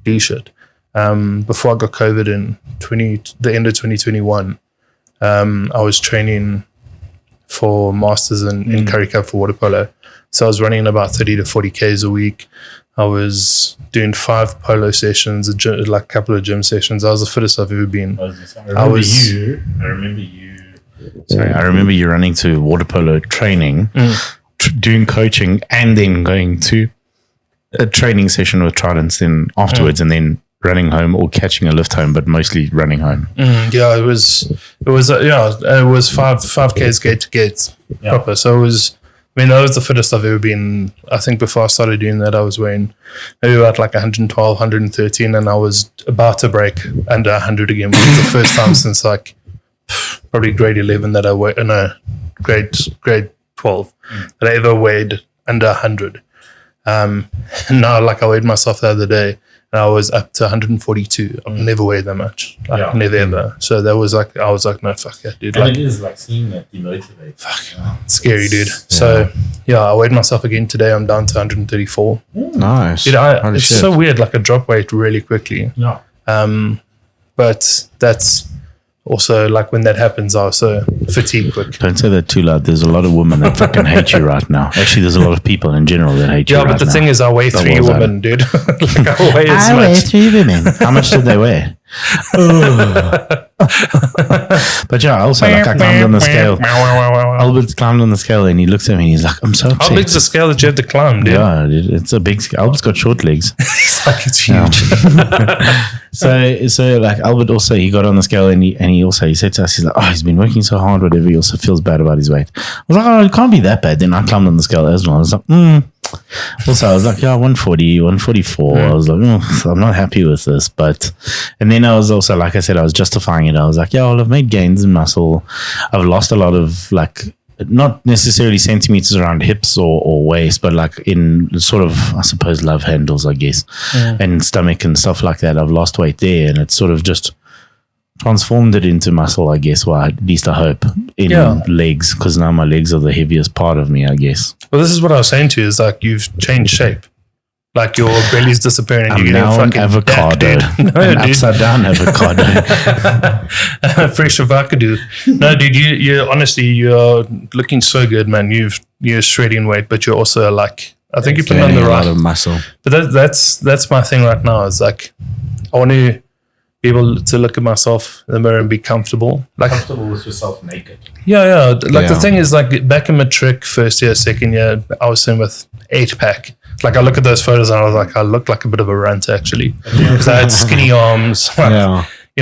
do shit. Before I got COVID in the end of 2021, I was training for masters in Curry Cup for water polo. So I was running about 30 to 40 Ks a week. I was doing 5 polo sessions, like a couple of gym sessions. I was the fittest I've ever been. I remember you running to water polo training, doing coaching, and then going to a training session with Tridents then afterwards, and then running home or catching a lift home, but mostly running home. Yeah, it was 5Ks gate to gate proper. So it was, that was the fittest I've ever been. I think before I started doing that, I was weighing maybe about like 112, 113, and I was about to break under 100 again, which was the first time since like probably grade 11 that I weighed, grade 12 that I ever weighed under 100. And now, like, I weighed myself the other day, and I was up to 142. I've never weighed that much, never ever. So that was like, I was like, no, fuck that, dude. And like, it is like seeing that demotivates. Fuck, it's scary, dude. So I weighed myself again today. I'm down to 134. Nice. Dude, it's so weird. Like, I drop weight really quickly. Yeah. But that's also, like, when that happens, I also fatigue quick. Don't say that too loud. There's a lot of women that fucking hate you right now. Actually, there's a lot of people in general that hate you right now. Yeah, but the thing is, I weigh 3 women, dude. Like, I weigh as much. 3 women. How much did they weigh? But yeah, also, like, I climbed on the scale. Albert climbed on the scale and he looks at me and he's like, I'm so upset. How big's the scale that you have to climb, dude? Yeah, it's a big scale. Albert's got short legs. It's like, it's huge. So like Albert also, he got on the scale and he said to us, he's like, oh, he's been working so hard, whatever. He also feels bad about his weight. I was like, oh, it can't be that bad. Then I climbed on the scale as well. I was like, Also, I was like, 140, 144. I was like, I'm not happy with this. And then I was also, like I said, I was justifying it. I was like, I've made gains in muscle. I've lost a lot of, like, not necessarily centimeters around hips or waist, but like in sort of, I suppose, love handles, I guess, and stomach and stuff like that. I've lost weight there, and it's sort of just transformed it into muscle, I guess. Well, at least I hope, in legs, because now my legs are the heaviest part of me, I guess. Well, this is what I was saying to you, is like, you've changed shape. Like, your belly's disappearing and I'm you're now getting an fucking avocado. decked, dude. An upside down avocado. Fresh avocado. No, dude, you honestly, you're looking so good, man. You're shredding weight, but you're also like, I think you're putting on the right a lot of muscle. But that's my thing right now. Is like, I want to be able to look at myself in the mirror and be comfortable. Like, Comfortable with yourself naked. Yeah. Like, the thing is, like, back in matric, first year, second year, I was in with 8-pack. Like, I look at those photos and I was like, I look like a bit of a runt, actually, because I had skinny arms, you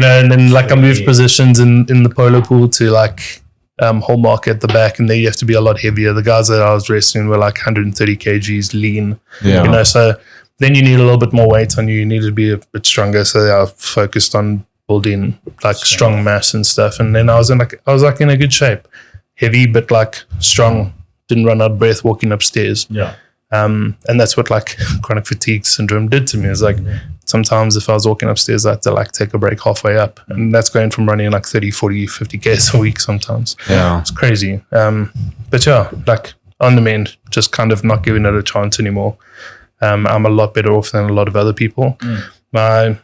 know. And then, like, I moved positions in the polo pool to like Hallmark at the back, and there you have to be a lot heavier. The guys that I was wrestling were like 130 kgs lean, you know. So then you need a little bit more weight on you. You need to be a bit stronger. So I focused on building like strong mass and stuff. And then I was in a good shape, heavy but like strong. Didn't run out of breath walking upstairs. Yeah. And that's what like chronic fatigue syndrome did to me. Is like, sometimes if I was walking upstairs, I had to like take a break halfway up, and that's going from running like 30, 40, 50 Ks a week sometimes. Yeah, it's crazy. But yeah, like, on the mend, just kind of not giving it a chance anymore. I'm a lot better off than a lot of other people. My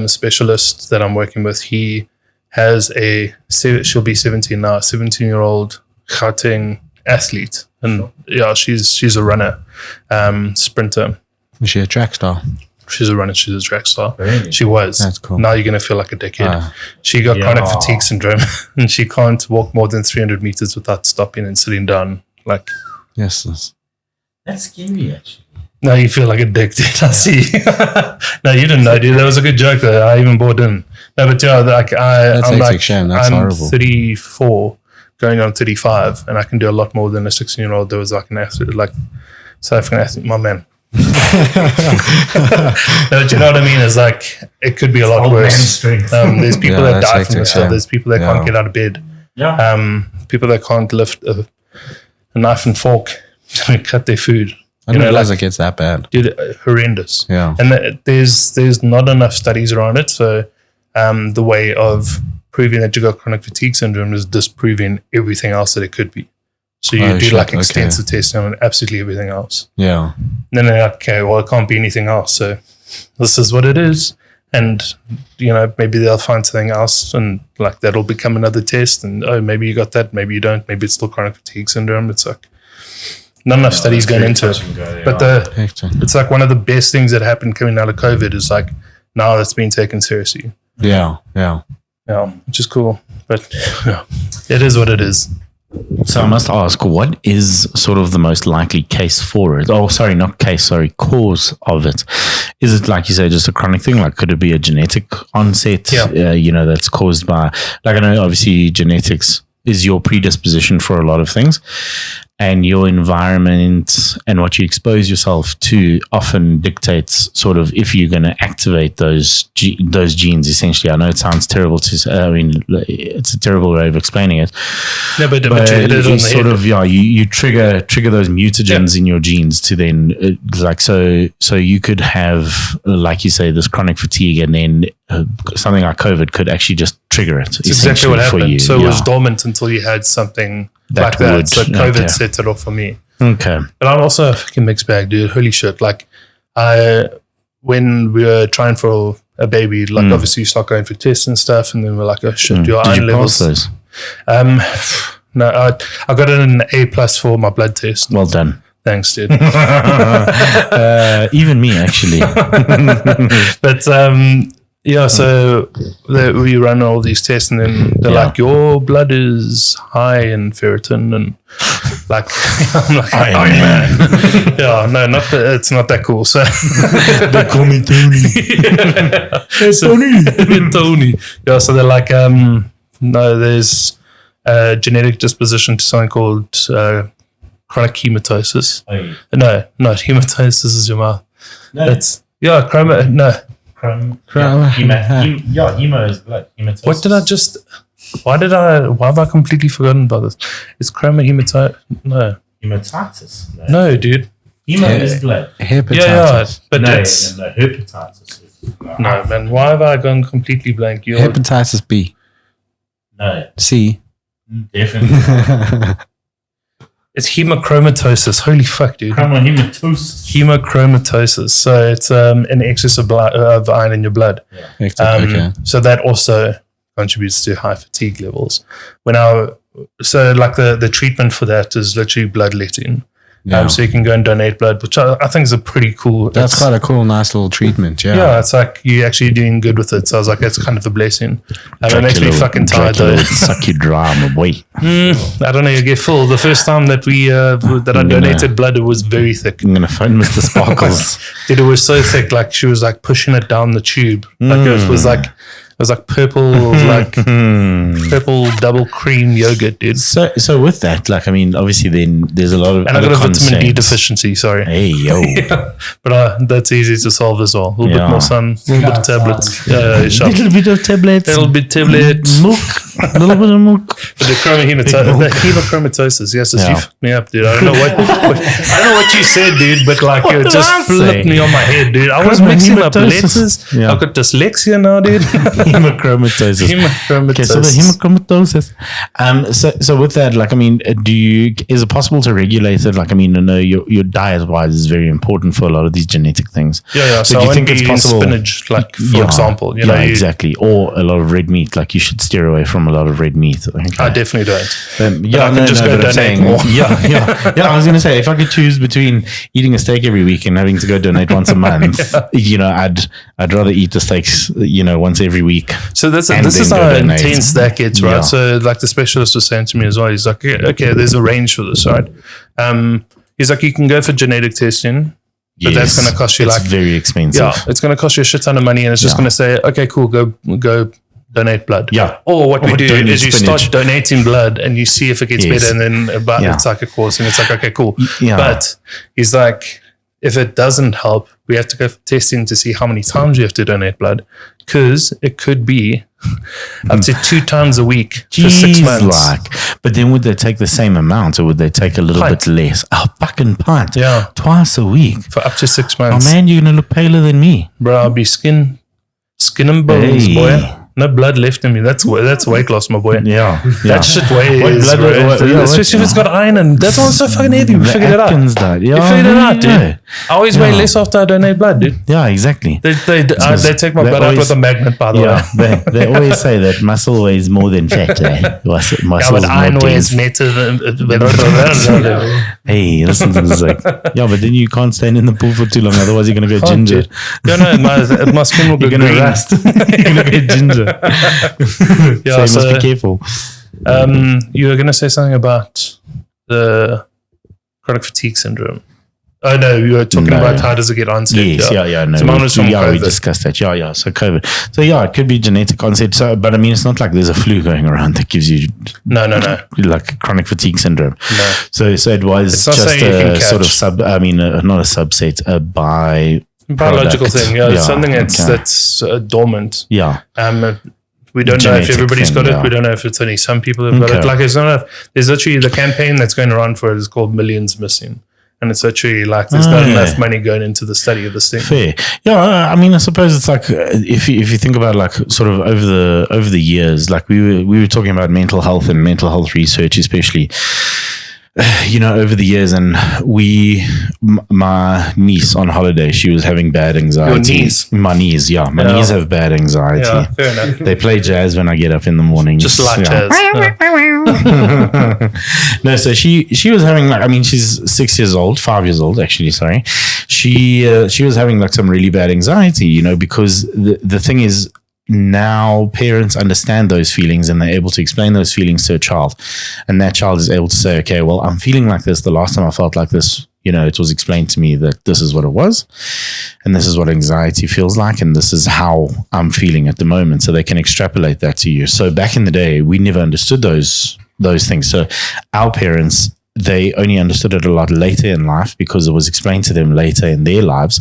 specialist that I'm working with, he has she'll be 17 now, 17-year-old Gauteng athlete, and she's a runner, sprinter. Is she a track star? She's a runner. She's a track star. Really? She was. That's cool. Now you're gonna feel like a dickhead. She got chronic fatigue syndrome, and she can't walk more than 300 meters without stopping and sitting down. Like, yes. That's scary, actually. Now you feel like a dick, dude. I see. No, you didn't know, dude. That was a good joke that I even bought in. No, but like, I'm like, shame. That's horrible. 34. Going on 35, and I can do a lot more than a 16-year-old that was like an athlete, like South African athlete, my man. No, but you know what I mean? It's like, it could be a lot worse. There's people that die from this stuff. There's people that can't get out of bed. People that can't lift a knife and fork to cut their food. I didn't realize it gets that bad. Dude, horrendous. Yeah. And there's not enough studies around it. So the way of proving that you got chronic fatigue syndrome is disproving everything else that it could be. So you do like extensive testing on absolutely everything else. Yeah. And then they're like, okay, well, it can't be anything else. So this is what it is. And, you know, maybe they'll find something else, and like that'll become another test. And maybe you got that, maybe you don't. Maybe it's still chronic fatigue syndrome. It's like, not enough studies going into it. But it's like one of the best things that happened coming out of COVID is like now that's being taken seriously. Yeah. Which is cool. But it is what it is. So I must ask, what is sort of the most likely case for it? Oh, sorry, not case, sorry, cause of it. Is it, like you say, just a chronic thing? Like, could it be a genetic onset, that's caused by, like, I know obviously genetics is your predisposition for a lot of things, and your environment and what you expose yourself to often dictates sort of if you're going to activate those genes, essentially. I know it sounds terrible to say, I mean, it's a terrible way of explaining it. No, but you hit it on the sort head. of, you trigger those mutagens in your genes to then, so you could have, like you say, this chronic fatigue, and then something like COVID could actually just trigger it. That's exactly what happened. For you. So it was dormant until you had something like that. So COVID set it off for me. Okay. But I'm also a fucking mixed bag, dude. Holy shit. Like, when we were trying for a baby, like obviously you start going for tests and stuff, and then we're like, oh shit, your iron levels. Pass those? No, I got an A+ for my blood test. Well done. Thanks, dude. Even me, actually. But so we run all these tests, and then they're like, your blood is high in ferritin, and like, I'm like, oh man, no, not that, it's not that cool. So they call me Tony. Tony. Yeah, so they're like, no, there's a genetic disposition to something called chronic hematosis. No, not hematosis is your mouth. No. That's no. Hemo is blood. Hematosis. What did I just? Why have I completely forgotten about this? It's hematitis. No. Hematitis? No, dude. Hemo is blood. Hepatitis. But No, that's hepatitis is blood. no, man. Why have I gone completely blank? Hepatitis B. No, C. definitely. It's hemochromatosis. Holy fuck, dude. Hematosis. Hemochromatosis. So it's an excess of iron in your blood. Okay. So that also contributes to high fatigue levels. So like the treatment for that is literally bloodletting. Yeah. So you can go and donate blood, which I think is a pretty cool. That's quite a cool, nice little treatment. Yeah, it's like you're actually doing good with it. So I was like, that's kind of a blessing. And it makes me fucking tired though. Suck your drama, boy. I don't know, you get full. The first time that I donated blood, it was very thick. I'm gonna phone Mr. Sparkles. Dude, it was so thick, like she was like pushing it down the tube. Like it was like purple, like purple double cream yogurt, dude. So with that, like, I mean, obviously then there's a lot of And I got a vitamin D deficiency, sorry. Hey, yo. But that's easy to solve as well. A little bit more sun, a little bit of tablets. Little bit of tablets. Little bit tablet. Milk. A little bit of milk. But the hemochromatosis, yes, you fucked me up, dude. I don't know what you said, dude, but like it just flipped me on my head, dude. I was mixing up letters. Yeah. I got dyslexia now, dude. Hemochromatosis. Okay, so the hemochromatosis. So with that, like, I mean, is it possible to regulate it? Like, I mean, I know your diet wise is very important for a lot of these genetic things. Yeah. So do you I think think it's possible? spinach, like for example, exactly, or a lot of red meat. Like, you should steer away from a lot of red meat. Okay. I definitely don't. I can just go but I'm donate more. Yeah. I was gonna say, if I could choose between eating a steak every week and having to go donate once a month, I'd rather eat the steaks, once every week. So this is how intense that gets, right? So like the specialist was saying to me as well, he's like, okay, there's a range for this, right? He's like, you can go for genetic testing, but that's going to cost you it's very expensive. Yeah, it's going to cost you a shit ton of money, and it's just going to say, okay, cool, go donate blood. Yeah. Or what we do is you spinach. start donating blood and you see if it gets better, and then it's like a course, and it's like, okay, cool. Yeah. But he's like, if it doesn't help, we have to go for testing to see how many times you have to donate blood, because it could be up to 2 times a week for 6 months. But then would they take the same amount, or would they take a little bit less? A fucking pint. Yeah. Twice a week. For up to 6 Oh months. man, you're going to look paler than me. Bro, I'll be skin and bones, boy. No blood left in me. That's weight loss, my boy. Yeah. That shit weighs, especially if it's got iron, and that's why it's so fucking heavy. We figured it out. Diet. Yeah, We figured it out, dude. yeah. I always weigh less after I donate blood, dude. Yeah, exactly. They take my blood out with a magnet, by the way. They always say that muscle weighs more than fat. Muscle Yeah, but iron weighs better than. Hey, listen to this. Yeah, but then you can't stand in the pool for too long, otherwise you're going to go Can't, ginger. dude. No, my skin will go You're going to green. rust. You're going to get ginger. Yeah, so you must be careful. You were going to say something about the chronic fatigue syndrome. Oh, no, you were talking about how does it get onset. Yes, no. So mine was from we COVID. discussed that. Yeah. So COVID. So it could be genetic onset. So, but I mean, it's not like there's a flu going around that gives you No. like chronic fatigue syndrome. No. So it was It's not just something you can a sort of catch. not a subset, a Biological product. thing. Yeah, it's Yeah, something okay. that's dormant. Yeah. We don't know if Genetic everybody's thing, got it. yeah. We don't know if it's only some people have got Okay. it. Like it's not. There's literally the campaign that's going around for it is called Millions Missing, and it's literally like there's not enough money going into the study of this thing. Fair. Yeah, I mean, I suppose it's like if you think about like sort of over the years, like we were talking about mental health and mental health research, especially. Over the years, and my niece on holiday, she was having bad anxiety. Your niece? My niece, yeah. My niece have bad anxiety. Yeah, fair enough. They play jazz when I get up in the morning. Just like yeah. jazz. No, so she was having like, I mean, she's 5 years old actually, sorry. She was having like some really bad anxiety, because the thing is, now parents understand those feelings and they're able to explain those feelings to a child, and that child is able to say, okay, well, I'm feeling like this. The last time I felt like this, it was explained to me that this is what it was, and this is what anxiety feels like, and this is how I'm feeling at the moment. So they can extrapolate that to you. So back in the day, we never understood those things. So our parents, they only understood it a lot later in life because it was explained to them later in their lives.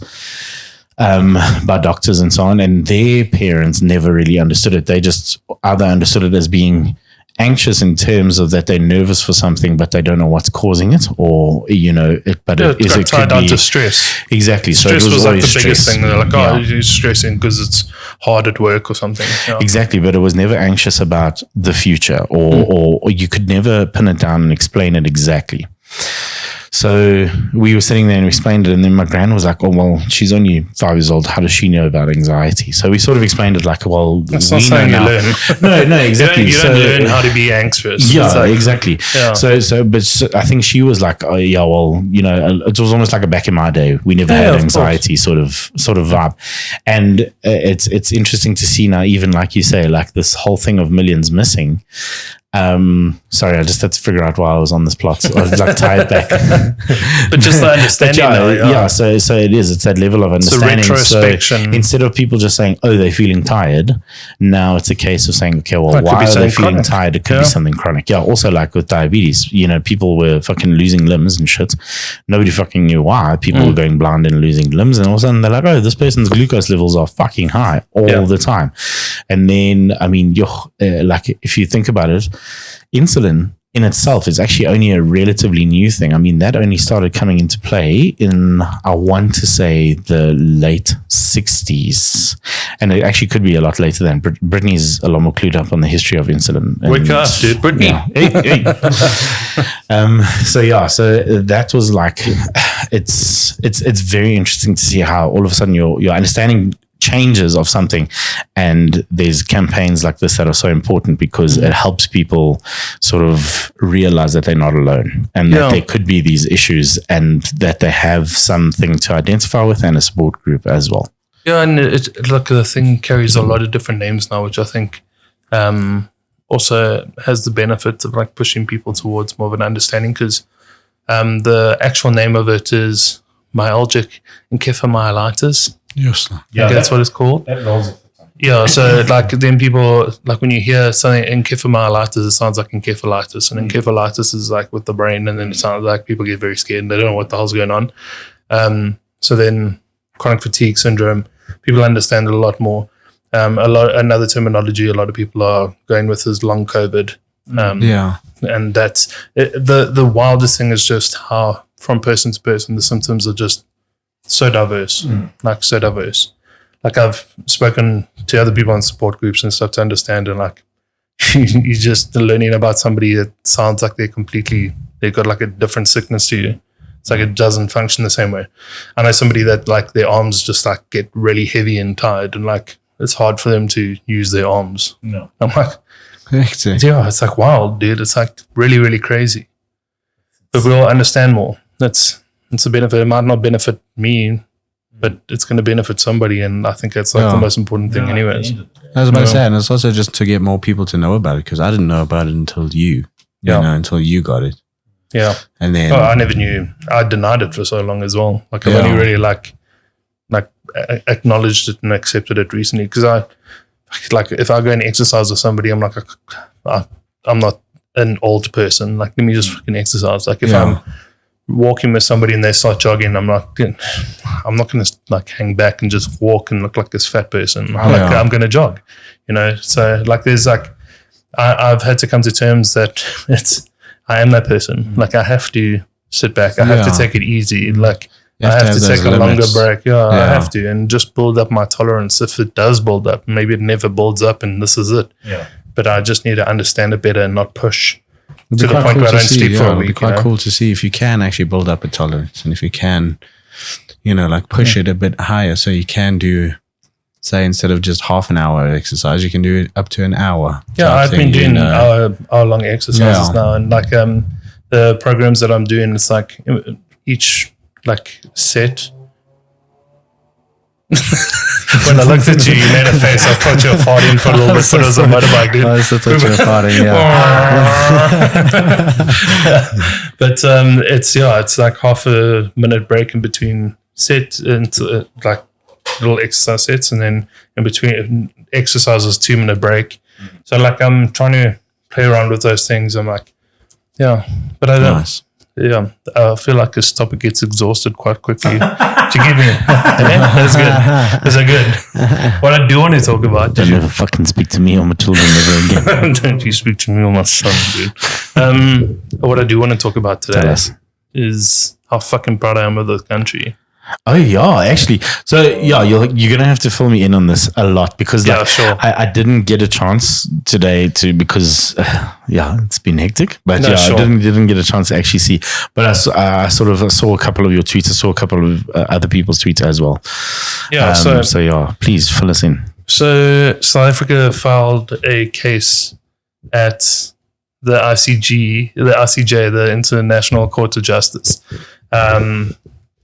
By doctors and so on, and their parents never really understood it. They just either understood it as being anxious in terms of that they're nervous for something, but they don't know what's causing it, or it It tied down to stress. Exactly. Stress so it was like the always biggest stress. thing. They're like, Yeah. you're stressing because it's hard at work or something. Yeah. Exactly, but it was never anxious about the future, or you could never pin it down and explain it exactly. So we were sitting there and we explained it, and then my gran was like, oh, well, she's only 5 years old. How does she know about anxiety? So we sort of explained it like, well, That's we not know something you now. learn. No, exactly. You don't learn how to be anxious. Yeah, It's like- exactly. Yeah. So I think she was like, oh, yeah, well, it was almost like a back in my day. We never had of anxiety sort of vibe. And it's interesting to see now, even like you say, like this whole thing of millions missing. Sorry, I just had to figure out why I was on this plot. So I was like tied back. But just the understanding. Yeah, so it is. It's that level of understanding. retrospection. So instead of people just saying, "Oh, they're feeling tired," now it's a case of saying, "Okay, well, It could why be are they something feeling chronic. tired? It could Yeah. be something chronic." Yeah. Also, like with diabetes, people were fucking losing limbs and shit. Nobody fucking knew why. People were going blind and losing limbs, and all of a sudden they're like, "Oh, this person's glucose levels are fucking high all the time." And then, I mean, like if you think about it, insulin in itself is actually only a relatively new thing. I mean, that only started coming into play in, I want to say, the late 60s. And it actually could be a lot later than. Brittany's a lot more clued up on the history of insulin. Wake up, dude. Brittany. Yeah. Hey. So that was like, it's very interesting to see how all of a sudden your understanding changes of something, and there's campaigns like this that are so important because it helps people sort of realize that they're not alone, and that there could be these issues, and that they have something to identify with and a support group as well. Yeah, and like the thing carries a lot of different names now, which I think also has the benefit of like pushing people towards more of an understanding, because the actual name of it is myalgic encephalomyelitis. Yes. Yeah, that's what it's called. That rolls off the tongue. Yeah, so like then people, like when you hear something encephalomyelitis, it sounds like encephalitis, and encephalitis is like with the brain, and then it sounds like people get very scared and they don't know what the hell's going on. So then chronic fatigue syndrome, people understand it a lot more. Another terminology a lot of people are going with is long COVID. And that's the wildest thing is just how from person to person the symptoms are just so diverse, like so diverse. like I've spoken to other people in support groups and stuff to understand, and like you're just learning about somebody that sounds like they've got like a different sickness to you. It's like it doesn't function the same way. I know somebody that like their arms just like get really heavy and tired, and like it's hard for them to use their arms. No. I'm like, yeah, it's like wild, dude. It's like really, really crazy. But we'll understand more. It's a benefit. It might not benefit me, but it's going to benefit somebody, and I think that's like the most important thing, anyways. I was about to say, and it's also just to get more people to know about it, because I didn't know about it until you know, until you got it. Yeah. And then I never knew. I denied it for so long as well. Like I've only really like acknowledged it and accepted it recently, because I like if I go and exercise with somebody, I'm like I'm not an old person. Like let me just fucking exercise. Like if I'm walking with somebody and they start jogging, I'm not going to like hang back and just walk and look like this fat person. I'm going to jog, you know? So like there's like, I've had to come to terms that I am that person. Like I have to sit back. I have to take it easy. Like I have to take a longer break. I have to, and just build up my tolerance. If it does build up, maybe it never builds up and this is it. Yeah. But I just need to understand it better and not push to the point where I don't sleep for a week. It'd be quite cool to see if you can actually build up a tolerance, and if you can, you know, like push it a bit higher, so you can do, say, instead of just half an hour exercise, you can do it up to an hour. Yeah, I've been doing hour-long exercises now, and like the programs that I'm doing, it's like each like set. When I looked at you, you made a face. I thought you were farting for a little bit, but it was a motorbike, dude. I thought you were farting, But it's like half a minute break in between set and like little exercise sets, and then in between exercises 2-minute break. So like I'm trying to play around with those things. I'm like, but I don't. Nice. Yeah, I feel like this topic gets exhausted quite quickly. Do you give me? That's good. That's good. What I do want to talk about. Don't ever fucking speak to me or my children ever again. Don't you speak to me or my son, dude. What I do want to talk about today is how fucking proud I am of the country. Oh yeah, actually. So yeah, you're gonna have to fill me in on this a lot, because like, sure. I didn't get a chance today because it's been hectic. But sure. I didn't get a chance to actually see. But I sort of saw a couple of your tweets. I saw a couple of other people's tweets as well. Yeah. So yeah, please fill us in. So South Africa filed a case at the ICJ, the International Court of Justice,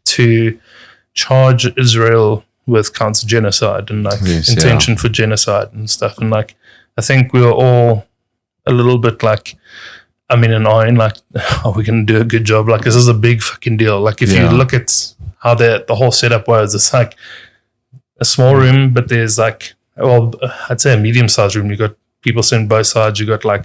to charge Israel with counter-genocide and like intention for genocide and stuff. And like, I think we were all a little bit like, annoying, like, are we going to do a good job? Like, this is a big fucking deal. Like, if you look at how the whole setup was, it's like a small room, but there's like, I'd say a medium-sized room. You got people sitting both sides. You got like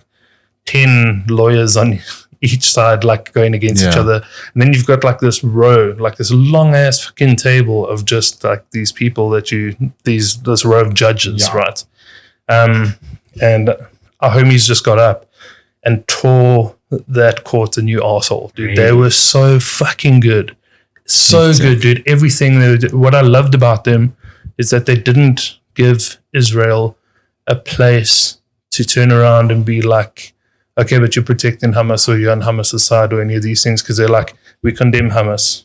10 lawyers on each side, like going against each other, and then you've got like this row, like this long ass fucking table of just like these people this row of judges, right? And our homies just got up and tore that court a new arsehole, dude. Really? They were so fucking good, good, dude. Everything they did. What I loved about them is that they didn't give Israel a place to turn around and be like, okay, but you're protecting Hamas, or you're on Hamas' side, or any of these things, because they're like, we condemn Hamas.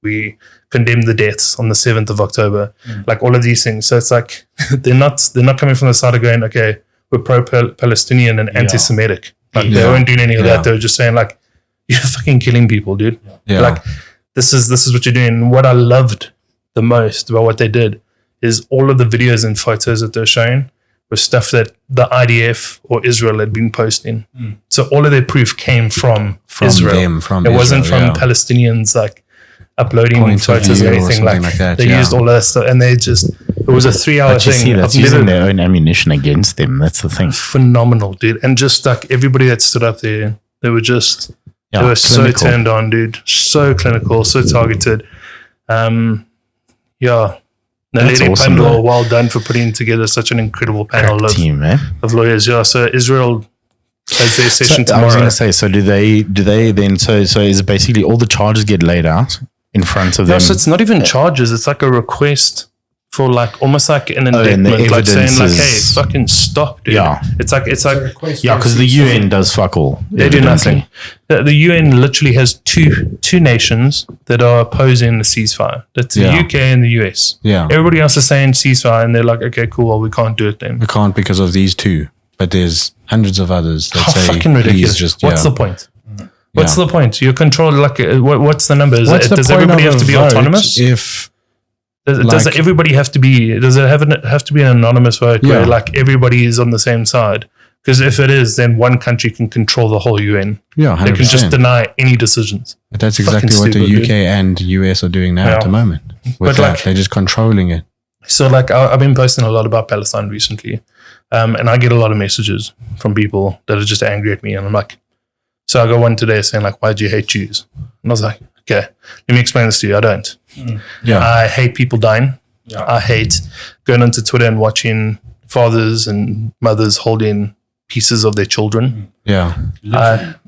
We condemn the deaths on the 7th of October. Like all of these things. So it's like, they're not coming from the side of going, okay, we're pro-Palestinian and anti-Semitic. Like they weren't doing any of that. They were just saying like, you're fucking killing people, dude. Yeah. Like this is what you're doing. What I loved the most about what they did is all of the videos and photos that they're showing was stuff that the IDF or Israel had been posting. So all of their proof came from Israel. It wasn't from Palestinians like uploading photos or anything like that. They used all of that stuff, and it was a 3-hour thing. See, that's using their own ammunition against them. That's the thing. Phenomenal, dude. And just like everybody that stood up there, they were just they were clinical. So turned on, dude. So clinical, so targeted. Naledi awesome, Pandor, well done for putting together such an incredible panel of lawyers. Yeah, so Israel has their session tomorrow. I was going to say, so do they then, so is it basically all the charges get laid out in front of them? No, so it's not even charges. It's like a request for like almost like an and the indictment, like saying like, evidence "Hey, is- fucking stop, dude." Yeah. It's like Yeah, because the UN does fuck all. they do evidently. nothing. The UN literally has two nations that are opposing the ceasefire. That's the Yeah. UK and the US. Yeah. Everybody else is saying ceasefire, and they're like, "Okay, cool. Well, we can't do it then." We can't because of these two, but there's hundreds of others that How say, fucking please ridiculous! just, What's the point? What's the point? You control like what's the number? Does everybody have to be autonomous? If Does like- everybody have to be? Does it have to be an anonymous vote where Yeah. like everybody is on the same side? Because if it is, then one country can control the whole UN. yeah, They 100%. can just deny any decisions. But that's exactly what stupid, the UK dude. and US are doing now Yeah. at the moment. With But, that, like- they're just controlling it. So like I've been posting a lot about Palestine recently, and I get a lot of messages from people that are just angry at me, and I'm like, so I got one today saying like, "Why do you hate Jews?" And I was like, "Okay, let me explain this to you. I don't. Yeah. I hate people dying. I hate going onto Twitter and watching fathers and mothers holding pieces of their children. Yeah.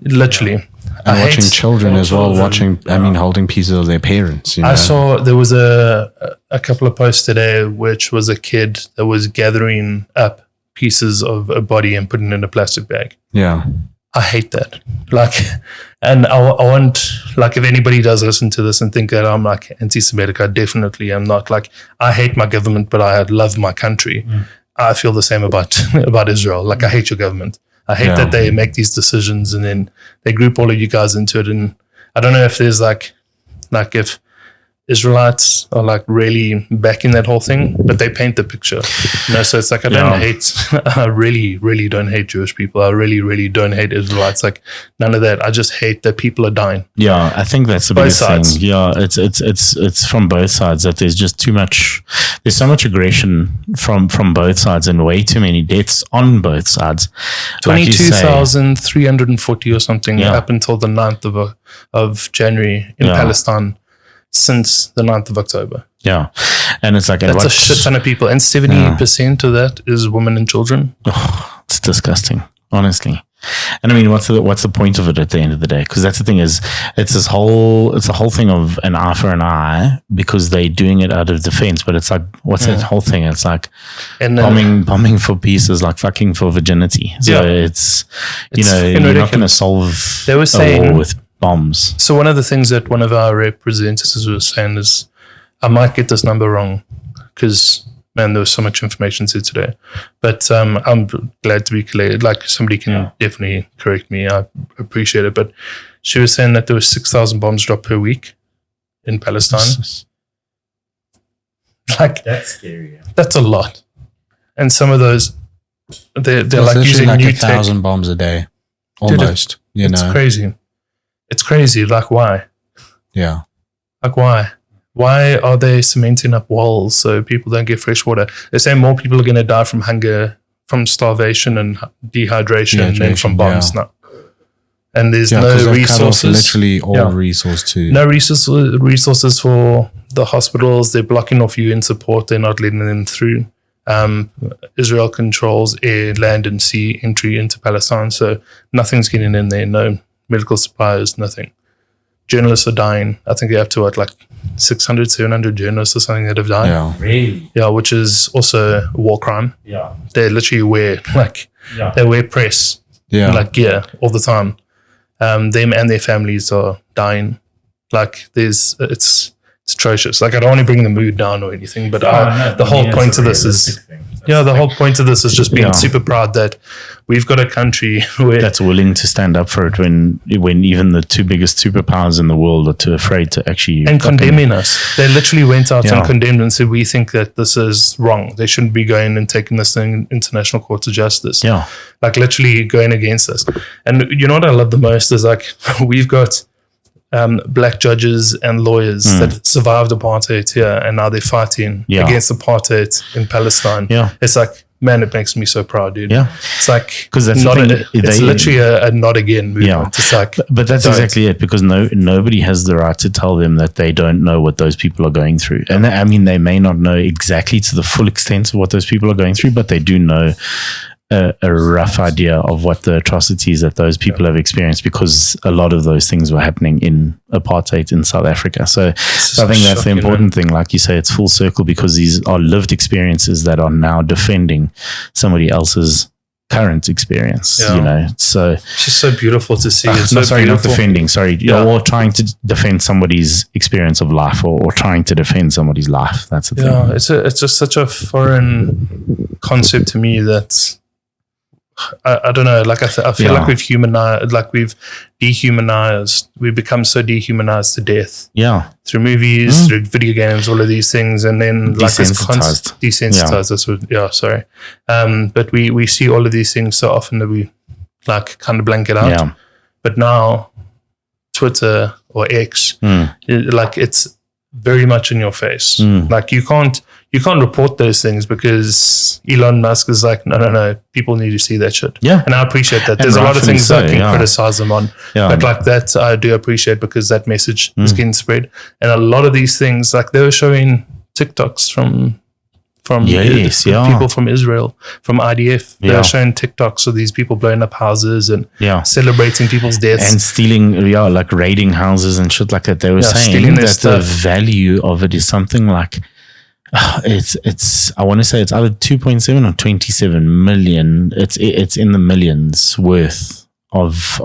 Literally. And I watching hate, children as well, holding pieces of their parents. You know? I saw there was a couple of posts today, which was a kid that was gathering up pieces of a body and putting it in a plastic bag. Yeah. I hate that. Like, and I want, like, if anybody does listen to this and think that I'm like anti-Semitic, I definitely am not. Like, I hate my government, but I love my country. I feel the same about Israel. Like, I hate your government. I hate that they make these decisions and then they group all of you guys into it. And I don't know if there's like if Israelites are like really backing that whole thing, but they paint the picture. So it's like I really, really don't hate Jewish people. I really, really don't hate Israelites. Like none of that. I just hate that people are dying. Yeah, I think that's the Both biggest sides. thing. Yeah, it's from both sides that there's just too much. There's so much aggression from both sides and way too many deaths on both sides. Like you say. 22,340 or something Yeah. up until the 9th of January in Yeah. Palestine since the 9th of October. Yeah, and it's like That's a shit ton of people. And 70% of that is women and children. It's disgusting, honestly. And I mean, what's the point of it at the end of the day? Because that's the thing is, it's a whole thing of an eye for an eye because they're doing it out of defense. But it's like, what's that whole thing? It's like And bombing for peace is like fucking for virginity. So it's It's fucking you're not ridiculous. going to solve They were a saying- war with bombs. So one of the things that one of our representatives was saying is, I might get this number wrong because, man, there was so much information said today. But I'm glad to be clear. Like somebody can definitely correct me. I appreciate it. But she was saying that there was 6,000 bombs dropped per week in Palestine. Like That's scary. that's a lot. And some of those, they're It's like literally using like new 1,000 tech. bombs a day. Dude, Almost. It's crazy. It's crazy. Like why? Yeah. Like why? Why are they cementing up walls so people don't get fresh water? They're saying more people are going to die from hunger, from starvation and dehydration than from bombs now. And there's 'cause no they've cut off resources. literally all resource to. No resources for the hospitals. They're blocking off UN support. They're not letting them through. Israel controls air, land, and sea entry into Palestine, so nothing's getting in there. No medical supplies, nothing. Journalists are dying. I think they're up to 600, 700 journalists or something that have died. Yeah. Really? Yeah, which is also a war crime. Yeah. They literally wear they wear press Yeah. gear all the time. Them and their families are dying. Like it's atrocious. Like I don't want to bring the mood down or anything, but the whole point of this is the whole point of this is just being super proud that we've got a country where That's willing to stand up for it when even the two biggest superpowers in the world are too afraid to actually and condemning us. They literally went out Yeah. and condemned and said, we think that this is wrong. They shouldn't be going and taking this thing international court of justice. Yeah. Like literally going against us. And you know what I love the most is like we've got black judges and lawyers that survived apartheid here and now they're fighting against apartheid in Palestine. Yeah. It's like, man, it makes me so proud, dude. Yeah. It's like 'Cause that's the not thing, it's they- literally a not again movement. Yeah. It's like But that's don't. exactly it, because nobody has the right to tell them that they don't know what those people are going through. And I mean, they may not know exactly to the full extent of what those people are going through, but they do know a rough idea of what the atrocities that those people have experienced, because a lot of those things were happening in apartheid in South Africa. So I think that's the important thing. Like you say, it's full circle, because these are lived experiences that are now defending somebody else's current experience. So it's just so beautiful to see. It's not beautiful. defending. Or trying to defend somebody's experience of life, or trying to defend somebody's life. That's the thing. Yeah, it's just such a foreign concept to me that I don't know. Like I feel like we've humanized, like we've dehumanized. We've become so dehumanized to death. Yeah, through movies, through video games, all of these things, and then desensitized. Desensitized. That's what. Sorry. But we see all of these things so often that we like kind of blank it out. Yeah. But now, Twitter or X, it's very much in your face. Like you can't report those things, because Elon Musk is like, no, people need to see that shit. Yeah. And I appreciate that. There's a lot of things I can criticize them on. Yeah. But like that, I do appreciate, because that message is getting spread. And a lot of these things, like they were showing TikToks from people from Israel, from IDF. They were showing TikToks of these people blowing up houses and celebrating people's deaths. And stealing, like raiding houses and shit like that. They were saying that the value of it is something like, it's I want to say it's either 2.7 or 27 million. It's in the millions worth of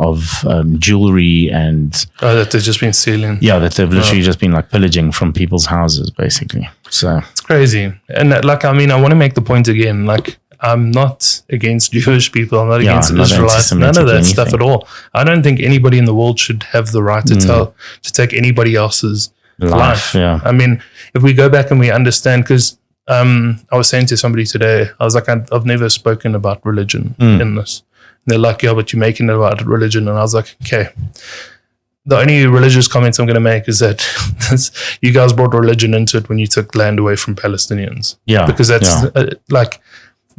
jewelry and that they've just been stealing. Yeah, that they've literally just been like pillaging from people's houses, basically. So it's crazy. And I want to make the point again, like, I'm not against Jewish people. I'm not against Israelites. None of that stuff at all. I don't think anybody in the world should have the right to take anybody else's life. Yeah. I mean, if we go back and we understand, because I was saying to somebody today, I was like, I've never spoken about religion in this. And they're like, yeah, but you're making it about religion. And I was like, okay. The only religious comment I'm going to make is that you guys brought religion into it when you took land away from Palestinians. Yeah. Because that's like,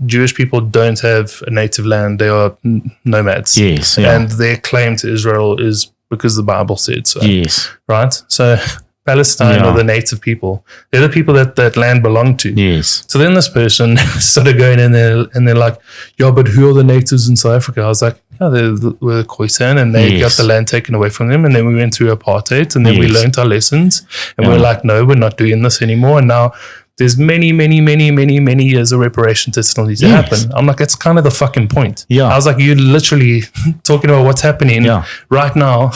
Jewish people don't have a native land. They are nomads. Yes. Yeah. And their claim to Israel is because the Bible said so. Yes. Right? So Palestine are the native people. They're the people that land belonged to. Yes. So then this person started going in there and they're like, yeah, but who are the natives in South Africa? I was like, yeah, they were Khoisan, and they got the land taken away from them. And then we went through apartheid, and then we learned our lessons. And we're like, no, we're not doing this anymore. And now there's many, many, many, many, many years of reparations that still need to happen. I'm like, that's kind of the fucking point. Yeah. I was like, you're literally talking about what's happening right now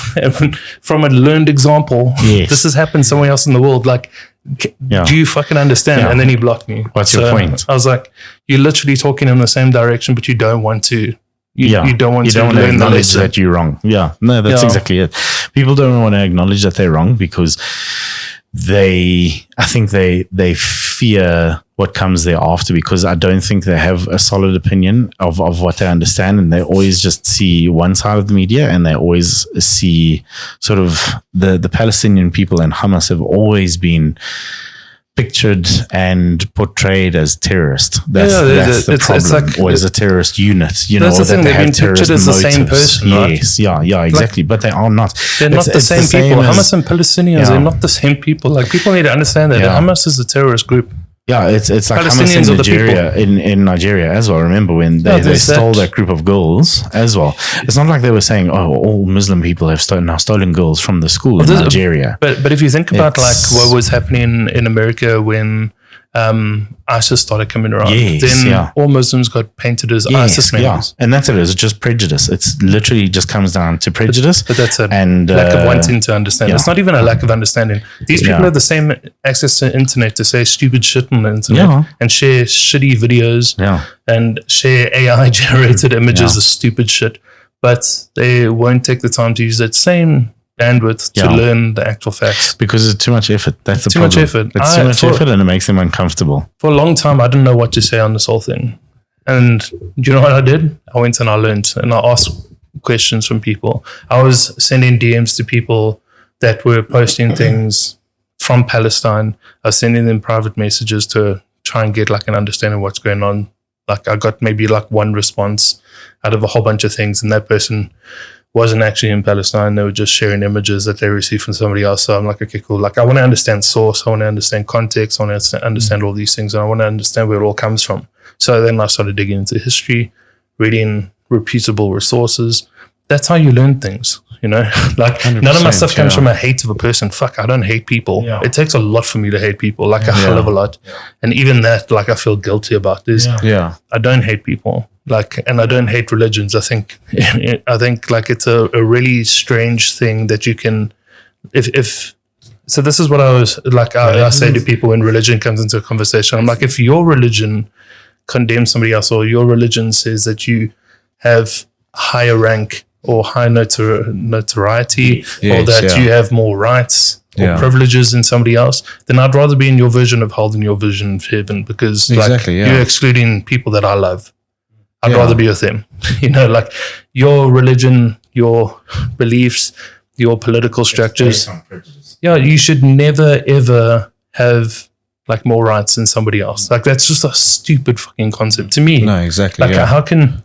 from a learned example. Yes. This has happened somewhere else in the world. Like, do you fucking understand? And then he blocked me. What's your point? I was like, you're literally talking in the same direction, but you don't want to. You don't want to learn the lesson. That you're wrong. Yeah. No, that's exactly it. People don't want to acknowledge that they're wrong, because I think they fear what comes thereafter, because I don't think they have a solid opinion of what they understand, and they always just see one side of the media, and they always see sort of the Palestinian people and Hamas have always been pictured and portrayed as terrorists. That's the problem. It's like, or as a terrorist unit, you know, that's the thing. They've been pictured as the same person. Yes, right? yeah, exactly. Like, but they are not. They're not the same people. Hamas and Palestinians, they're not the same people. Like, people need to understand that Hamas is a terrorist group. Yeah, it's like Hamas in Nigeria, in Nigeria as well. Remember when they stole that group of girls as well? It's not like they were saying, oh, all Muslim people have stolen girls from the school in Nigeria. But if you think about like what was happening in America when ISIS started coming around, all Muslims got painted as ISIS members. And that's it. It's just prejudice. It's literally just comes down to prejudice. But that's a lack of wanting to understand. It's not even a lack of understanding. These people have the same access to internet to say stupid shit on the internet and share shitty videos and share AI generated images of stupid shit. But they won't take the time to use that same bandwidth to learn the actual facts, because it's too much effort. That's the problem. Too much effort. It's too much effort, and it makes them uncomfortable. For a long time, I didn't know what to say on this whole thing. And do you know what I did? I went and I learned, and I asked questions from people. I was sending DMs to people that were posting things from Palestine. I was sending them private messages to try and get like an understanding of what's going on. Like, I got maybe like one response out of a whole bunch of things, and that person wasn't actually in Palestine. They were just sharing images that they received from somebody else. So I'm like, okay, cool. Like, I want to understand source. I want to understand context. I want to understand all these things. And I want to understand where it all comes from. So then I started digging into history. reading reputable resources. That's how you learn things, you know. Like 100%, none of my stuff comes yeah. from a hate of a person. Fuck, I don't hate people. Yeah. It takes a lot for me to hate people, like a hell of a lot. Yeah. And even that, like I feel guilty about this. Yeah. Yeah. I don't hate people, like, and I don't hate religions. I think like it's a really strange thing that you can, if so this is what I was like, I say to people when religion comes into a conversation, I'm like, if your religion condemns somebody else, or your religion says that you have higher rank or high notoriety, or that you have more rights or privileges than somebody else, then I'd rather be in your version of hell than your version of heaven, because you're excluding people that I love. I'd rather be with them. You know, like your religion, your beliefs, your political structures. Yeah, you should never ever have like more rights than somebody else. Like that's just a stupid fucking concept to me. No, exactly. Like how can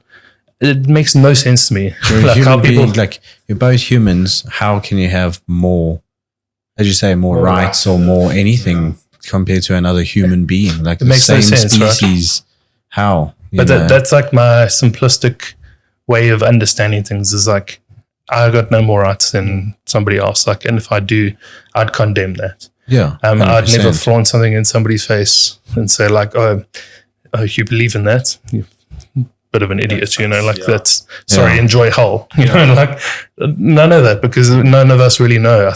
it makes no sense to me. You're a like human how people being, like you're both humans. How can you have more, as you say, more rights or more anything compared to another human being? Like the makes same no sense, species. Right? How? But that's like my simplistic way of understanding things is like, I got no more rights than somebody else. Like, and if I do, I'd condemn that. Yeah. I'd never flaunt something in somebody's face and say like, oh, you believe in that? You're a bit of an idiot, you know, like that's, sorry, enjoy hell. You know, like none of that, because none of us really know.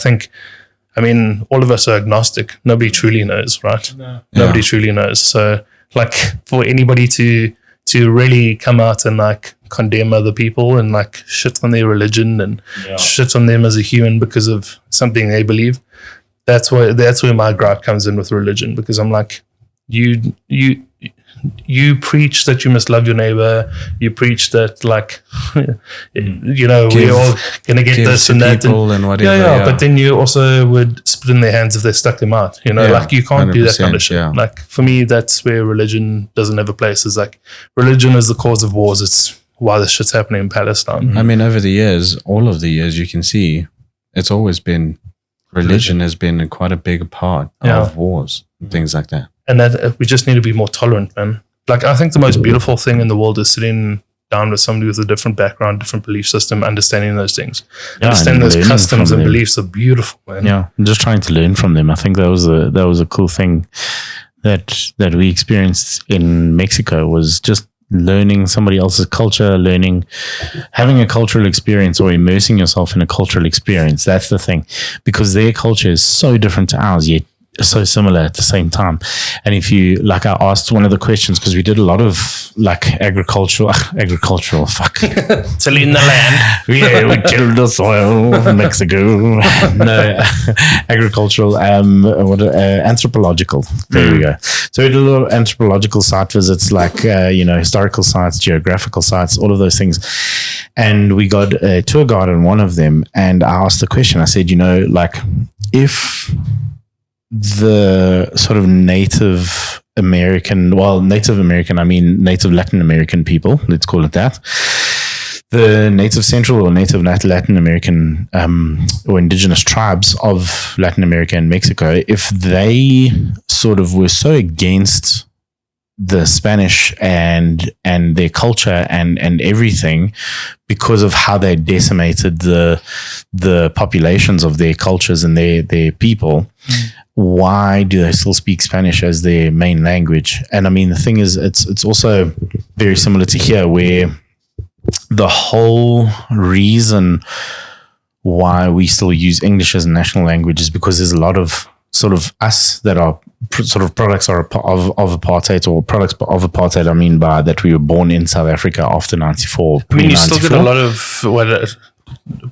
I mean, all of us are agnostic. Nobody truly knows, right? No. Nobody truly knows. So like for anybody to really come out and like condemn other people and like shit on their religion and shit on them as a human because of something they believe, that's where my gripe comes in with religion, because I'm like, you preach that you must love your neighbor, you preach that like you know, we're all gonna get this and that and whatever, but then you also would spit in their hands if they stuck them out, you know, like you can't do that kind of shit. Like for me, that's where religion doesn't have a place. Is like religion is the cause of wars. It's why this shit's happening in Palestine. I mean, over the years, all of the years, you can see it's always been religion has been quite a big part of wars and things like that. And that we just need to be more tolerant, man. Like I think the most beautiful thing in the world is sitting down with somebody with a different background, different belief system, understanding those things. Understanding those customs and beliefs are beautiful, man. Yeah, just trying to learn from them. I think that was a cool thing that we experienced in Mexico, was just learning somebody else's culture, having a cultural experience or immersing yourself in a cultural experience. That's the thing, because their culture is so different to ours, yet so similar at the same time. And if you, like, I asked one of the questions, because we did a lot of like agricultural fuck tilling the land. Yeah, we tilled the soil of Mexico. No, agricultural, anthropological. There we go. So we did a lot of anthropological site visits, like historical sites, geographical sites, all of those things. And we got a tour guide on one of them, and I asked the question, I said, like, if the sort of Native Latin American people, let's call it that, the native Central or native Latin American or indigenous tribes of Latin America and Mexico, if they sort of were so against the Spanish and their culture and everything, because of how they decimated the populations of their cultures and their people, why do they still speak Spanish as their main language? And I mean, the thing is, it's also very similar to here, where the whole reason why we still use English as a national language is because there's a lot of sort of us that are sort of products of apartheid, or products of apartheid. I mean by that we were born in South Africa after 94. I mean, you still get a lot of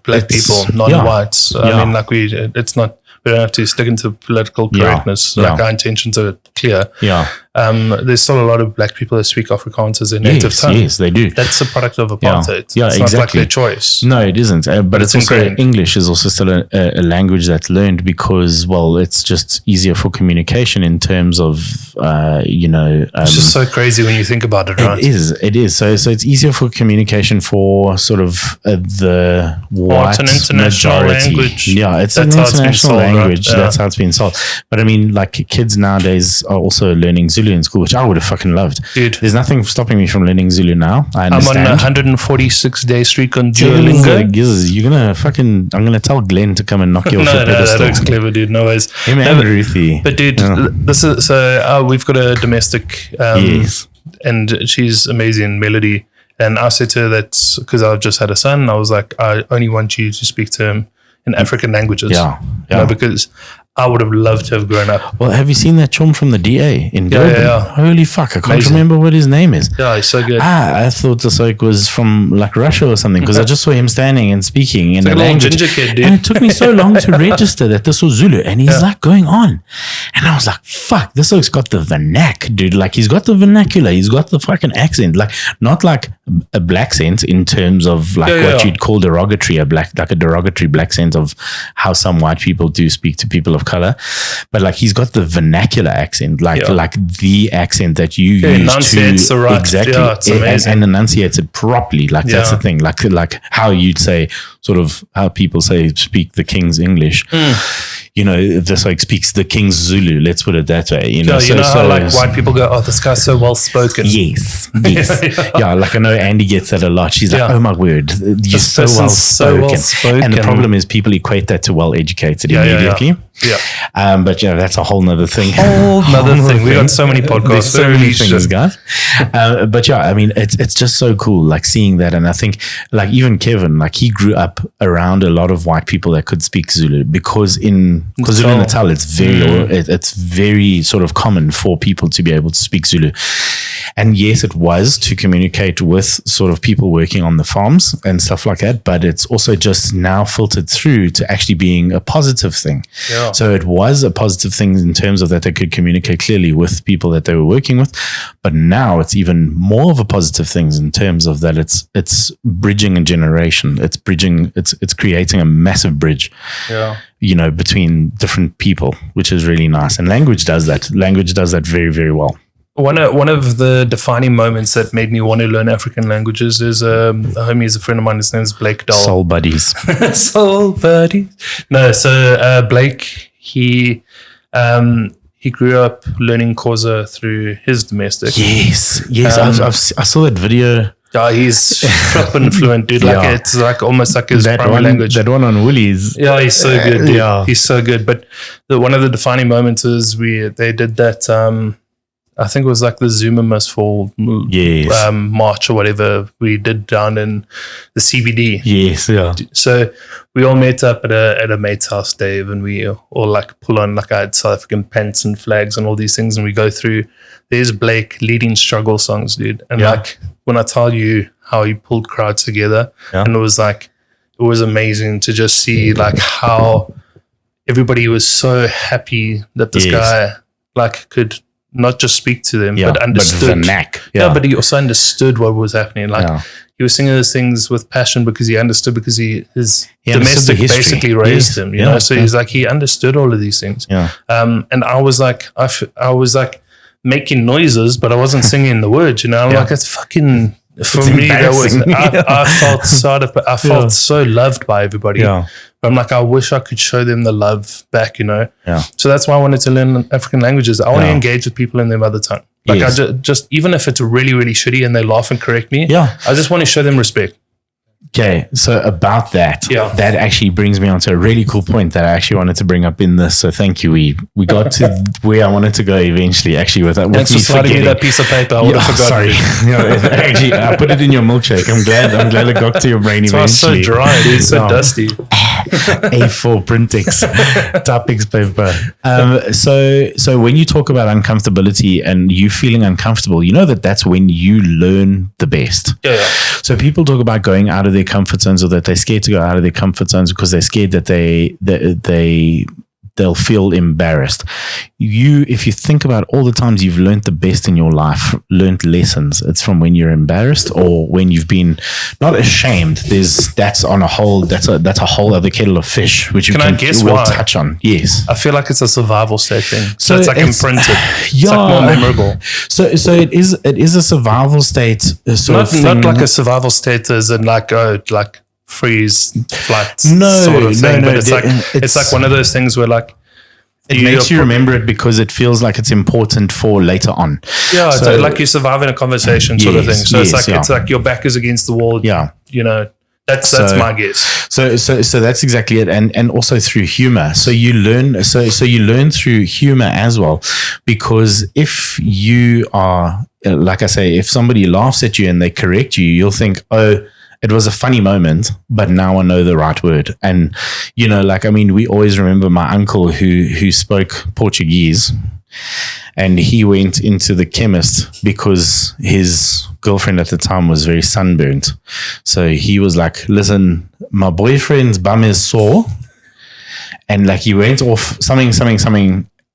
black people, non-whites. I mean, like it's not. We don't have to stick into political correctness. Like our intentions are clear. There's still a lot of black people that speak Afrikaans as their native tongue. Yes, they do. That's a product of apartheid. Yeah, it's exactly. not like their choice. No, it isn't. But it's also ingrained. English is also still a language that's learned because, well, it's just easier for communication in terms of, it's just so crazy when you think about it, right? It is. So it's easier for communication for sort of the white it's an international majority. Language. Yeah, it's an international language. Right? That's how it's been sold. But I mean, like kids nowadays are also learning Zulu Zulu in school, which I would have fucking loved. Dude. There's nothing stopping me from learning Zulu now. I I'm on a understand. 146-day streak on Duolingo. You're gonna fucking. I'm gonna tell Glenn to come and knock you off No, the that pedestal. looks clever, dude. No ways. Him No, and but- Ruthie. But dude, this is so we've got a domestic, Yes. and she's amazing, Melody. And I said to her that because I've just had a son, I was like, I only want you to speak to him in African languages. Yeah, You know, because I would have loved to have grown up. Well, have you seen that chum from the DA in Durban? yeah. Holy fuck, I can't Amazing. remember what his name is. Yeah, he's so good. I thought the Soik was from like Russia or something because I just saw him standing and speaking in like a a little language. ginger kid, dude. And it took me so long to register that this was Zulu, and he's like going on. And I was like, fuck, this Soik's got the vernac, dude. Like he's got the vernacular, he's got the fucking accent. Like not like a black sense in terms of like what you'd call derogatory, like a derogatory black sense of how some white people do speak to people of color. But like he's got the vernacular accent, like the accent that you use enunciates to the right. exactly Yeah, it's amazing. and enunciates it properly. Like that's the thing. Like how you'd say, sort of how people say speak the King's English. You know, this like speaks the King's Zulu. Let's put it that way. You know, How like white people go, oh, this guy's so well spoken. Yes. Yeah, like I know Andy gets that a lot. She's like, oh my word, you're so well spoken. And the problem is people equate that to well educated immediately. Yeah. But that's a whole nother thing. Another thing. We got so many podcasts. There's so many Holy things, shit. guys. But I mean, it's just so cool, like seeing that. And I think, like even Kevin, like he grew up around a lot of white people that could speak Zulu because Zulu Natal, it's very sort of common for people to be able to speak Zulu. And yes, it was to communicate with sort of people working on the farms and stuff like that. But it's also just now filtered through to actually being a positive thing. Yeah. So it was a positive thing in terms of that they could communicate clearly with people that they were working with. But now it's even more of a positive thing in terms of that it's bridging a generation. It's creating a massive bridge. Yeah. You know, between different people, which is really nice. And language does that. Language does that very, very well. One of the defining moments that made me want to learn African languages is a homie is a friend of mine. His name is Blake Dahl. Soul buddies. Soul buddies. No, so Blake, he grew up learning Xhosa through his domestic. Yes. I saw that video. Yeah, he's flippin' fluent, dude. Like it's like almost like his primary language. That one on Woolies. Yeah, he's so good, dude. Yeah. He's so good. But one of the defining moments is they did that. I think it was like the Zuma Must Fall march or whatever we did down in the CBD. Yes, yeah. So we all met up at a mate's house, Dave, and we all like pull on, like I had South African pants and flags and all these things, and we go through. There's Blake leading struggle songs, dude. And like when I tell you how he pulled crowds together, and it was amazing to just see like how everybody was so happy that this guy like could not just speak to them, but understood. But he also understood what was happening. Like he was singing those things with passion because he understood, because his domestic basically raised him, you know. So he's like, he understood all of these things. And I was like, I was like making noises, but I wasn't singing the words, you know. I'm like, it's fucking, for me, that was, I felt so loved by everybody. But I'm like, I wish I could show them the love back, you know. So that's why I wanted to learn African languages. I want to engage with people in their mother tongue. Like I just even if it's really, really shitty and they laugh and correct me, I just want to show them respect. Okay, so about that, that actually brings me on to a really cool point that I actually wanted to bring up in this. So thank you. We got to where I wanted to go eventually. Actually, with that, thanks for sliding me that piece of paper. I would have forgotten. Sorry, actually, I put it in your milkshake. I'm glad it got to your brain eventually. It's so dry, dude. It's so dusty. A4 Printex Topics paper. So when you talk about uncomfortability and you feeling uncomfortable, you know that's when you learn the best. So people talk about going out of their comfort zones, or that they're scared to go out of their comfort zones because they're scared that they'll feel embarrassed. If you think about all the times you've learned the best in your life, learned lessons, it's from when you're embarrassed or when you've been not ashamed. That's a whole other kettle of fish, which we'll touch on. Yes, I feel like it's a survival state thing. So it's like imprinted. It's like more memorable. So it is a survival state. Not like a survival state as in like freeze flights. No, sort of thing. no. But it's like one of those things where like It makes you remember it because it feels like it's important for later on. Yeah, So- it's like you survive in a conversation sort of thing. Yes, So it's yes, like it's like your back is against the wall. Yeah. You know, that's my guess. So that's exactly it, and also through humor. So you learn. So you learn through humor as well, because if you are, like I say, if somebody laughs at you and they correct you, you'll think, oh, it was a funny moment, but now I know the right word. And like, I mean, we always remember my uncle who spoke Portuguese. And he went into the chemist because his girlfriend at the time was very sunburnt. So he was like, listen, my boyfriend's bum is sore. And like he went off something,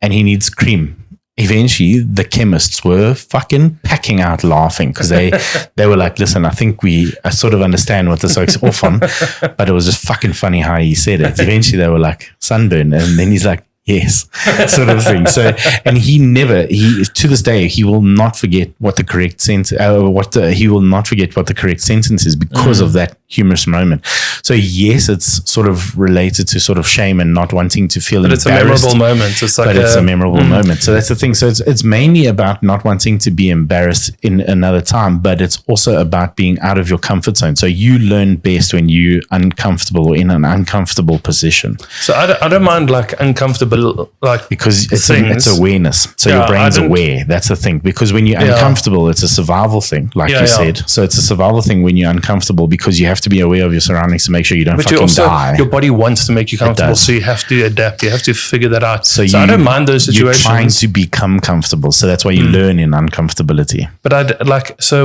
and he needs cream. Eventually, the chemists were fucking packing out laughing because they were like, listen, I think I sort of understand what this is off on. But it was just fucking funny how he said it. Eventually, they were like, sunburn. And then he's like, yes, sort of thing. So, and he to this day, he will not forget what the correct he will not forget what the correct sentence is because of that humorous moment. So yes, it's sort of related to sort of shame and not wanting to feel embarrassed. But it's a memorable moment. It's like it's a memorable moment. So that's the thing. So it's mainly about not wanting to be embarrassed in another time, but it's also about being out of your comfort zone. So you learn best when you're uncomfortable or in an uncomfortable position. So I don't mind like uncomfortable, like because it's awareness. So your brain's aware. That's the thing. Because when you're uncomfortable, it's a survival thing, like you said. So it's a survival thing when you're uncomfortable because you have to be aware of your surroundings to make sure you don't fucking die. Your body wants to make you comfortable, so you have to adapt. You have to figure that out. So I don't mind those situations. You're trying to become comfortable. So that's why you learn in uncomfortability. But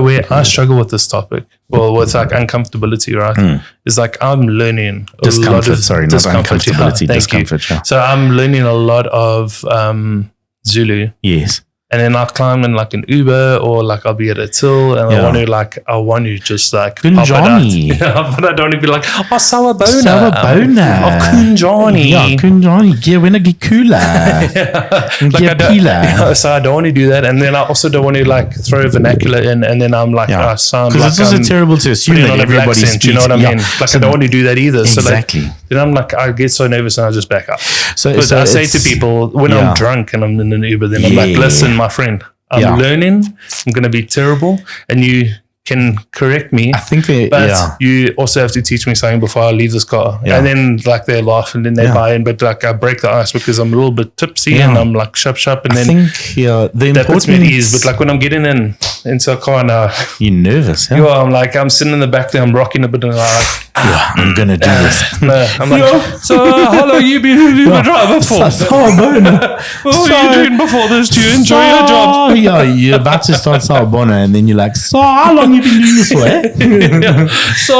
where I struggle with this topic, well, with like uncomfortability, right? Is like I'm learning discomfort. Not uncomfortability. Discomfort. Yeah. So I'm learning a lot of Zulu. Yes. And then I'll climb in like an Uber or like I'll be at a till and I want to just like Kunjani. But I don't want to be like, oh, Sawabona. Oh, Kunjani. Yeah, Kunjani. Get when I get cooler. So I don't want to do that. And then I also don't want to like throw vernacular in and then I'm like, sound like it's also terrible to assume that everybody speaks. You know what I mean? Like I don't want to do that either. Exactly. So like, then I'm like, I get so nervous and I just back up. So I say to people when I'm drunk and I'm in an Uber, then I'm like, listen, my friend, I'm learning. I'm going to be terrible, and you can correct me. I think you also have to teach me something before I leave this car. And then like they laugh and then they buy in, but like I break the ice because I'm a little bit tipsy and I'm like shup and then I think that puts me at ease. But like when I'm getting into a car now, you're nervous. I'm sitting in the back there, I'm rocking a bit and I'm like, I'm gonna do this. No, I'm like, so how long you been an Uber driver for? What were you doing before this? Do you enjoy your job? Yeah, you're about to start Sawabona and then you're like, so how long you been doing this for? So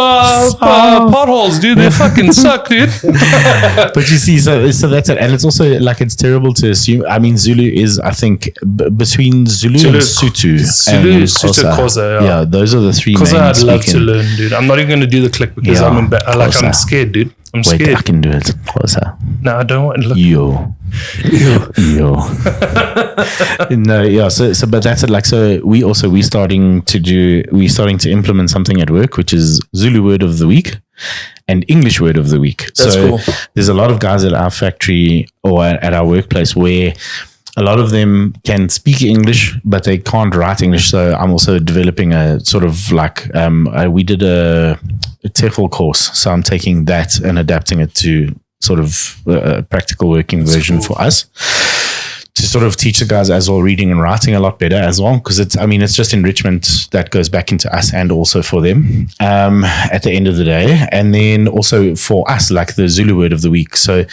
potholes, dude, they fucking suck, dude. But you see, so that's it. And it's also like, it's terrible to assume. I mean, Zulu is, I think, between Zulu and Sutu. Sutu, Kosa. Yeah, those are the three main Kosa I'd love speaking. to learn, dude. I'm not even going to do the click because I'm scared, dude. I'm scared. Wait, I can do it. Kosa. No, I don't want to look. Yo. No, yeah. So, but that's it. Like, so we're starting to implement something at work, which is Zulu word of the week and English word of the week. That's cool. There's a lot of guys at our factory or at our workplace where a lot of them can speak English, but they can't write English. So I'm also developing a sort of like, we did a TEFL course. So I'm taking that and adapting it to sort of a practical working version for us to sort of teach the guys as well reading and writing a lot better as well. Because it's just enrichment that goes back into us and also for them at the end of the day. And then also for us, like the Zulu word of the week. So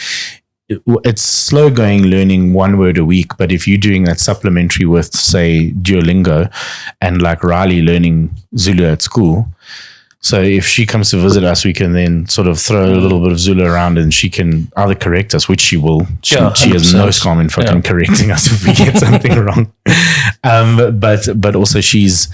it's slow going learning one word a week, but if you're doing that supplementary with say Duolingo and like Riley learning Zulu at school, so if she comes to visit us, we can then sort of throw a little bit of Zulu around and she can either correct us, which she will. She has no scam in fucking correcting us if we get something wrong. But also she's,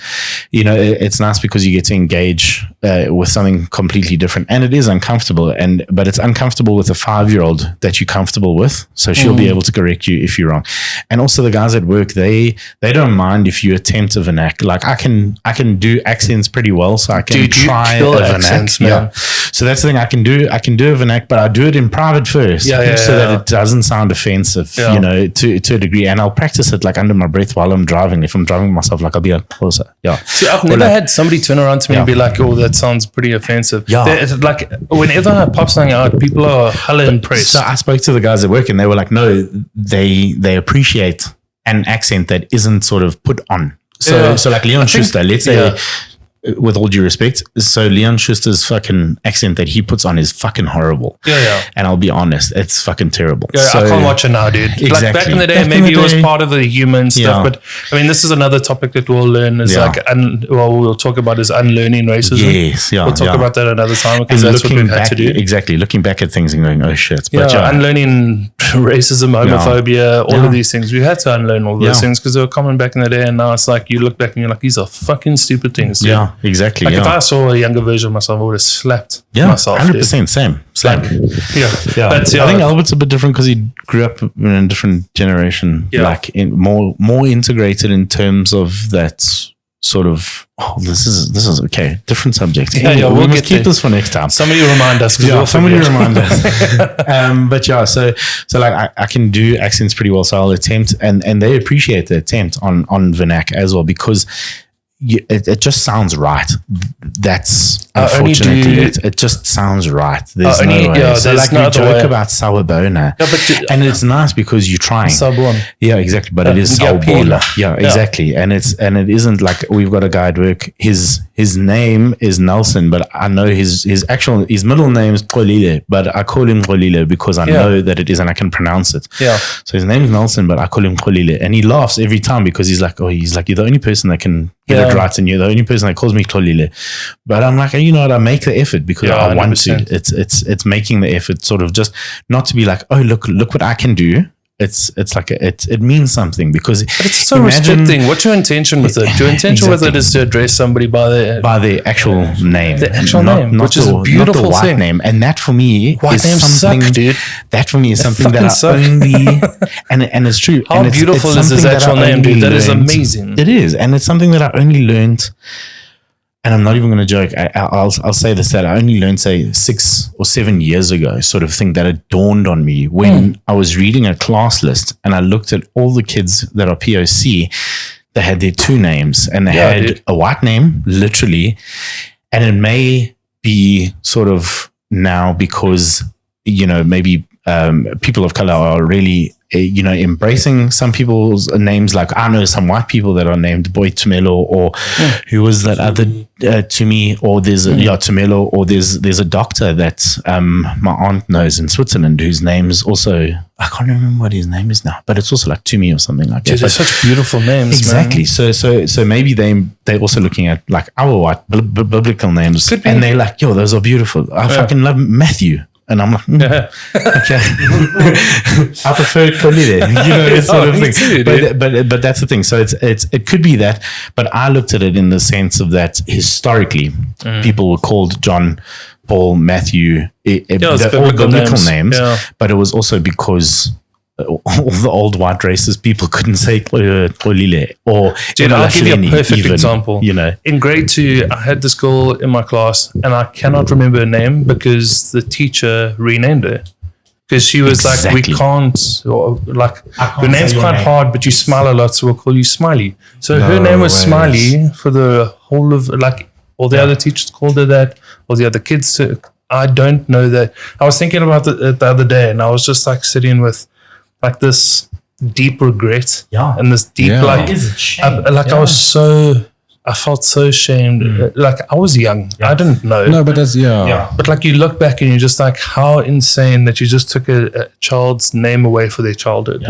it's nice because you get to engage with something completely different, and it is uncomfortable, but it's uncomfortable with a 5-year-old that you're comfortable with, so she'll be able to correct you if you're wrong. And also the guys at work, they don't mind if you attempt a vernac. Like I can do accents pretty well, so I can try a vernac. Yeah. So that's the thing I can do. I can do a vernac, but I do it in private first, so that it doesn't sound offensive, to a degree. And I'll practice it like under my breath while I'm driving. If I'm driving myself, like I'll be like closer. Yeah. See, I've never had somebody turn around to me and be like, "Oh, that sounds pretty offensive." Yeah. Like whenever I pop something out, people are hella impressed. So I spoke to the guys at work, and they were like, "No, they appreciate an accent that isn't sort of put on." So like Leon Schuster, let's say, with all due respect, so Leon Schuster's fucking accent that he puts on is fucking horrible. Yeah. And I'll be honest, it's fucking terrible. Yeah, so, I can't watch it now, dude. Exactly. Like back in the day, maybe it was part of the human stuff, but I mean, this is another topic that we'll learn is we'll talk about is unlearning racism. Yes, we'll talk about that another time because that's what we've had to do. Exactly, looking back at things and going, oh shit. But unlearning racism, homophobia, all of these things. We had to unlearn all those things because they were common back in the day, and now it's like you look back and you're like, these are fucking stupid things. Dude. Yeah, exactly. Like if I saw a younger version of myself, I would have slapped myself. 100%, same. Like, But I think Albert's a bit different because he grew up in a different generation, like more integrated in terms of that sort of. Oh, this is okay. Different subject. We'll must keep this for next time. Somebody remind us. Somebody remind us. But so like I can do accents pretty well, so I'll attempt, and they appreciate the attempt on vernac as well because. It just sounds right. That's unfortunately it just sounds right. There's no way. So like you joke about sawubona, and it's nice because you're trying. Sawubona. Yeah, exactly. But it is sawubona. Yeah, exactly. And it isn't like we've got a guy at work. His name is Nelson, but I know his middle name is Xolile, but I call him Xolile because I know that it is and I can pronounce it. Yeah. So his name is Nelson, but I call him Xolile, and he laughs every time because he's like, you're the only person that can get it right, and you're the only person that calls me Xolile. But I'm like, you know what? I make the effort because I want 100%. To. It's making the effort, sort of just not to be like, oh look what I can do. It's like it means something because but it's so restricting. What's your intention with it? Your intention with it is to address somebody by the actual name, name, which is a beautiful not the white thing. Name, and that for me white is something. Suck, dude. That for me is something that I only and it's true. How and beautiful is his actual name, dude? That is amazing. It is, and it's something that I only learned. And I'm not even going to joke. I'll say this, that I only learned, say, 6 or 7 years ago, sort of thing that it dawned on me when I was reading a class list and I looked at all the kids that are POC that had their 2 names and they had a white name, literally. And it may be sort of now because, maybe people of color are really embracing some people's names. Like I know some white people that are named Boy Tumelo, or who was that other to me, or there's Tumelo, or there's a doctor that my aunt knows in Switzerland whose name's also, I can't remember what his name is now, but it's also like Tumi or something like that. They're such beautiful names. Exactly. Man. So maybe they're also looking at like our white biblical names, and they're like, yo, those are beautiful. I fucking love Matthew. And I'm like, okay. I prefer Xolile, sort of thing. Too, but that's the thing. So it could be that, but I looked at it in the sense of that historically, people were called John, Paul, Matthew, all biblical names. But it was also because all the old white racist people couldn't say Xolile or dude, I'll give you a perfect example. In grade 2, I had this girl in my class and I cannot remember her name because the teacher renamed her because she was like, we can't, or like her name's quite hard, but you smile a lot, so we'll call you Smiley. So her name was Smiley for the whole of, like, all the other teachers called her that, all the other kids. I don't know that. I was thinking about it the other day and I was just like sitting with like this deep regret and this deep I was so I felt so ashamed. Like I was young. I didn't know. No, but that's But like you look back and you're just like, how insane that you just took a child's name away for their childhood.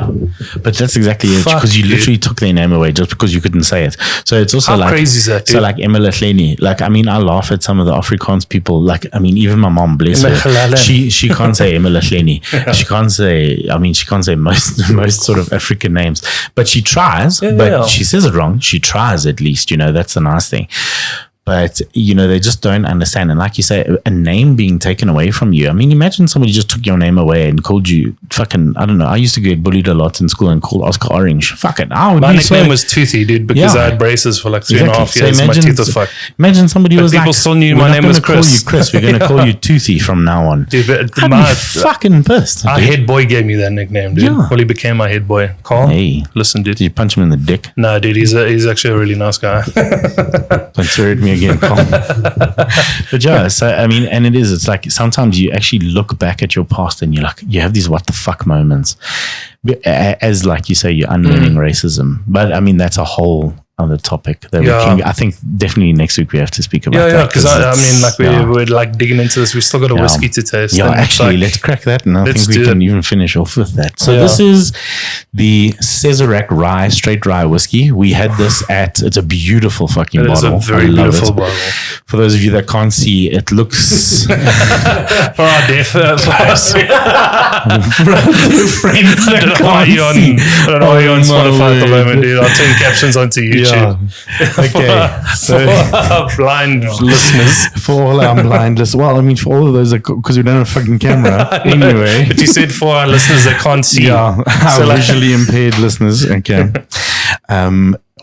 But that's exactly it, Fuck, because you dude. literally took their name away just because you couldn't say it. So it's also How like crazy is that, dude? So like Emma Lahleni, like I mean, I laugh at some of the Afrikaans people. Like I mean, even my mom, bless Emma her, Lahleni. she can't say Emma Lahleni. She can't say. I mean, she can't say most sort of African names, but she tries. But she says it wrong. She tries at least. You know, that's the nice thing. But, you know, they just don't understand. And like you say, a name being taken away from you. I mean, imagine somebody just took your name away and called you fucking, I don't know. I used to get bullied a lot in school and called Oscar Orange. Fuck it. My nickname was Toothy, dude, because I had braces for like 3.5 years. So My teeth was fucked. Imagine somebody was people like, still knew "We're my not name was gonna call Chris." you Chris. We're going to call you Toothy from now on. Dude, but I'd be fucking pissed. our dude. head boy gave me that nickname, dude. Yeah. Well, he became my head boy. Carl, Hey. listen, dude. Did you punch him in the dick? No, dude, he's actually a really nice guy. Don't swear at me again, Carl. But yeah, so I mean, and it's like sometimes you actually look back at your past and you're like, you have these what the fuck moments, as like you say, you're unlearning racism. But I mean, that's a whole other topic that we can, I think definitely next week we have to speak about. Yeah, because I mean, like we're like digging into this. We still got a whiskey to taste. Yeah, and it's actually, like, let's crack that, and I think we do can it. even finish off with that. So this is the Sazerac Rye Straight Rye Whiskey. We had this it's a beautiful fucking it is bottle. a very I love beautiful it. bottle. For those of you that can't see, it looks For our deaf friends that I don't know why you're on Spotify at the moment, dude. I'll turn captions onto YouTube. Okay, so For our blind listeners. for all our blind listeners, well, I mean, for all of those, because we don't have a fucking camera. Anyway, But you said for our listeners that can't see. yeah, our So like- visually impaired listeners. Okay,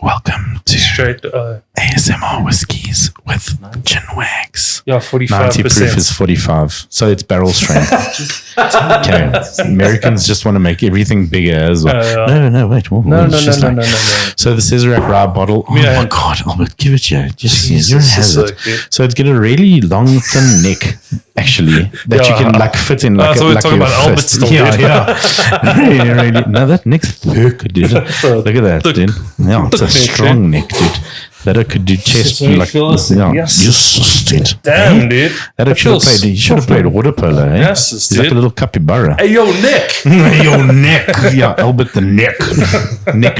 welcome to Straight, ASMR Whiskies with Chinwags. yeah, 90 proof 45%. is 45, so it's barrel strength. Okay, Americans just want to make everything bigger as well. No, wait. No. So the Sazerac Rye bottle. Oh my God, Albert, give it here. Just Jesus, you're a hazard. So it's got a really long, thin neck, actually, that you can like fit in like. I thought we were like talking your about Albert fist. still, Yeah, dude. yeah. really. No, that neck's thick, dude. Look at that, dude. Yeah, it's a strong neck, dude. That I could do chest very like feels- yeah. yes. Dude. Damn, dude. That I should have played. You should have played water polo. Eh? Yes, He's like a little capybara. Hey, yo, Nick. Your neck, yeah, Albert the neck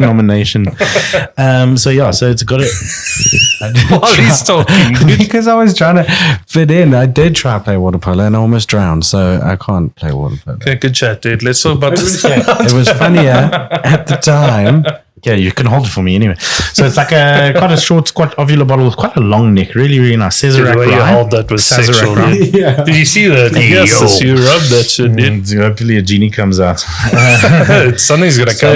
nomination. So it's got it. While he's talking, dude. because I was trying to fit in. I did try to play water polo and I almost drowned, so I can't play water polo. Okay, good chat, dude. Let's talk about this. It was funnier at the time. Yeah, you can hold it for me anyway. So it's like quite a short, squat ovular bottle with quite a long neck. Really, really nice. Sazerac The way you Rye. hold that was Sazerac sexual, Rye. dude. Yeah. Did you see that? Hey, Yes, yo. you rubbed that shit, dude. Hopefully a genie comes out. Something's gonna come.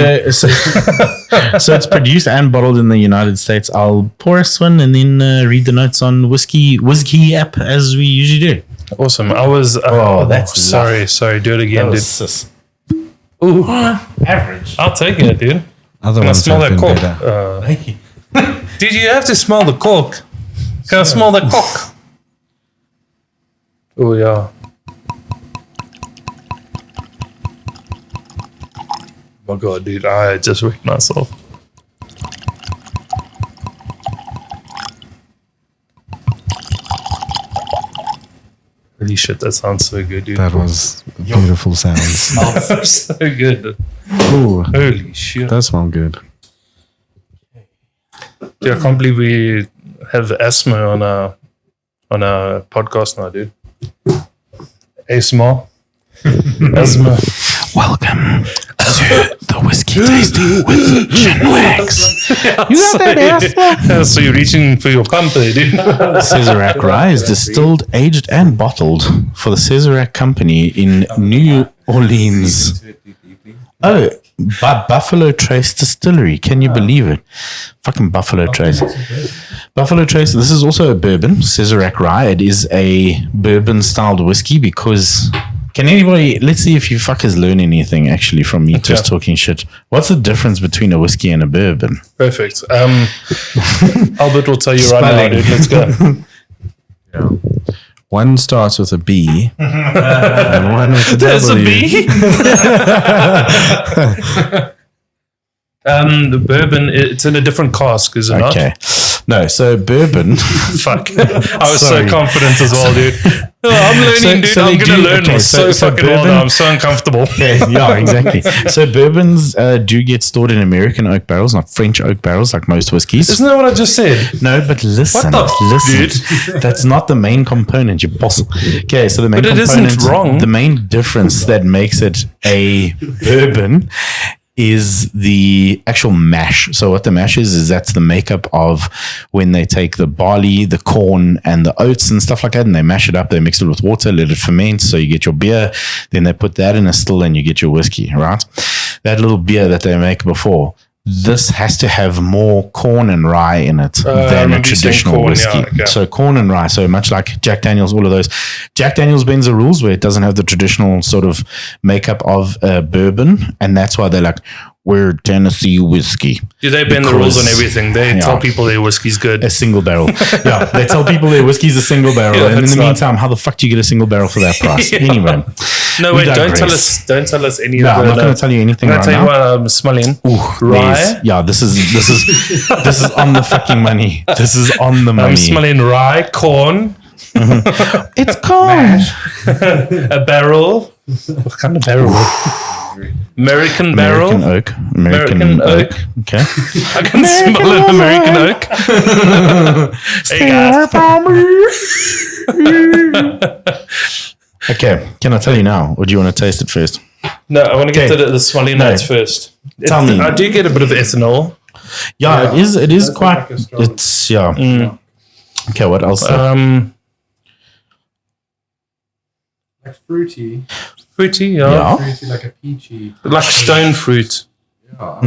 So it's produced and bottled in the United States. I'll pour us one and then read the notes on Whiskey app as we usually do. Awesome. I was. that's sorry. Do it again, dude. Ooh, Average. I'll take it, dude. Other Can I ones smell have that been cork? better. Thank you. Dude, you have to smell the cork. Can I smell the cork? Oh yeah. Oh my God, dude! I just wrecked myself. Holy shit, that sounds so good, dude. That was beautiful sounds. so good. Ooh, Holy shit. that smelled good. Dude, I can't believe we have asthma on our podcast now, dude. ASMR. Asthma. Welcome to the whiskey tasting with Chinwags. You got that so you're reaching for your pump there, dude. Sazerac Rye is distilled, aged, and bottled for the Sazerac Company in New Orleans. Oh, by Buffalo Trace Distillery. Can you believe it? Fucking Buffalo Trace. Buffalo Trace. This is also a bourbon, Sazerac Rye. It is a bourbon-styled whiskey because... Can anybody... Let's see if you fuckers learn anything, actually, from me just talking shit. What's the difference between a whiskey and a bourbon? Perfect. Albert will tell you right now, dude. Let's go. One starts with a B and one with a There's a W. B. The bourbon, it's in a different cask, is it not? Okay. No, so bourbon. Fuck. I was Sorry. so confident as well, dude. Oh, I'm learning, dude. I'm going to learn. okay, so fucking well now. I'm so uncomfortable. Okay, yeah, exactly. So bourbons do get stored in American oak barrels, not French oak barrels like most whiskeys. Isn't that what I just said? No, but listen, Dude? That's not the main component, you boss. Okay, so the main But it component, isn't wrong. the main difference that makes it a bourbon is the actual mash. So what the mash is that's the makeup of when they take the barley, the corn, and the oats and stuff like that, and they mash it up, they mix it with water, let it ferment, so you get your beer, then they put that in a still and you get your whiskey, right? That little beer that they make before, this has to have more corn and rye in it than a traditional whiskey. Yeah, okay. So corn and rye, so much like Jack Daniels, all of those. Jack Daniels bends the rules where it doesn't have the traditional sort of makeup of bourbon, and that's why they're like, we're Tennessee whiskey. Do they bend the rules on everything? They tell people their whiskey's good. A single barrel. Yeah, they tell people their whiskey's a single barrel. Yeah, and in it's the not. meantime, how the fuck do you get a single barrel for that price? Yeah. Anyway. No, we wait, don't digress. tell us any No, of the... I'm not going to tell you anything I'm right going to tell now. you what I'm smelling. Ooh, Rye. yes. Yeah, this is on the fucking money. This is on the money. I'm smelling rye, corn, It's corn. a barrel. What kind of barrel? American barrel. American oak. American oak. Okay. I can smell an American oak. Hey guys. Okay. Can I tell you now, or do you want to taste it first? No, I want to get Okay. to the smelling No. notes first. Tell me. I do get a bit of ethanol. Yeah, it is. It is quite. like a strong- It's yeah. Okay. What else? Like fruity. Fruity, yeah. Yeah. Fruity, like a peachy. Like stone fruit. Yeah.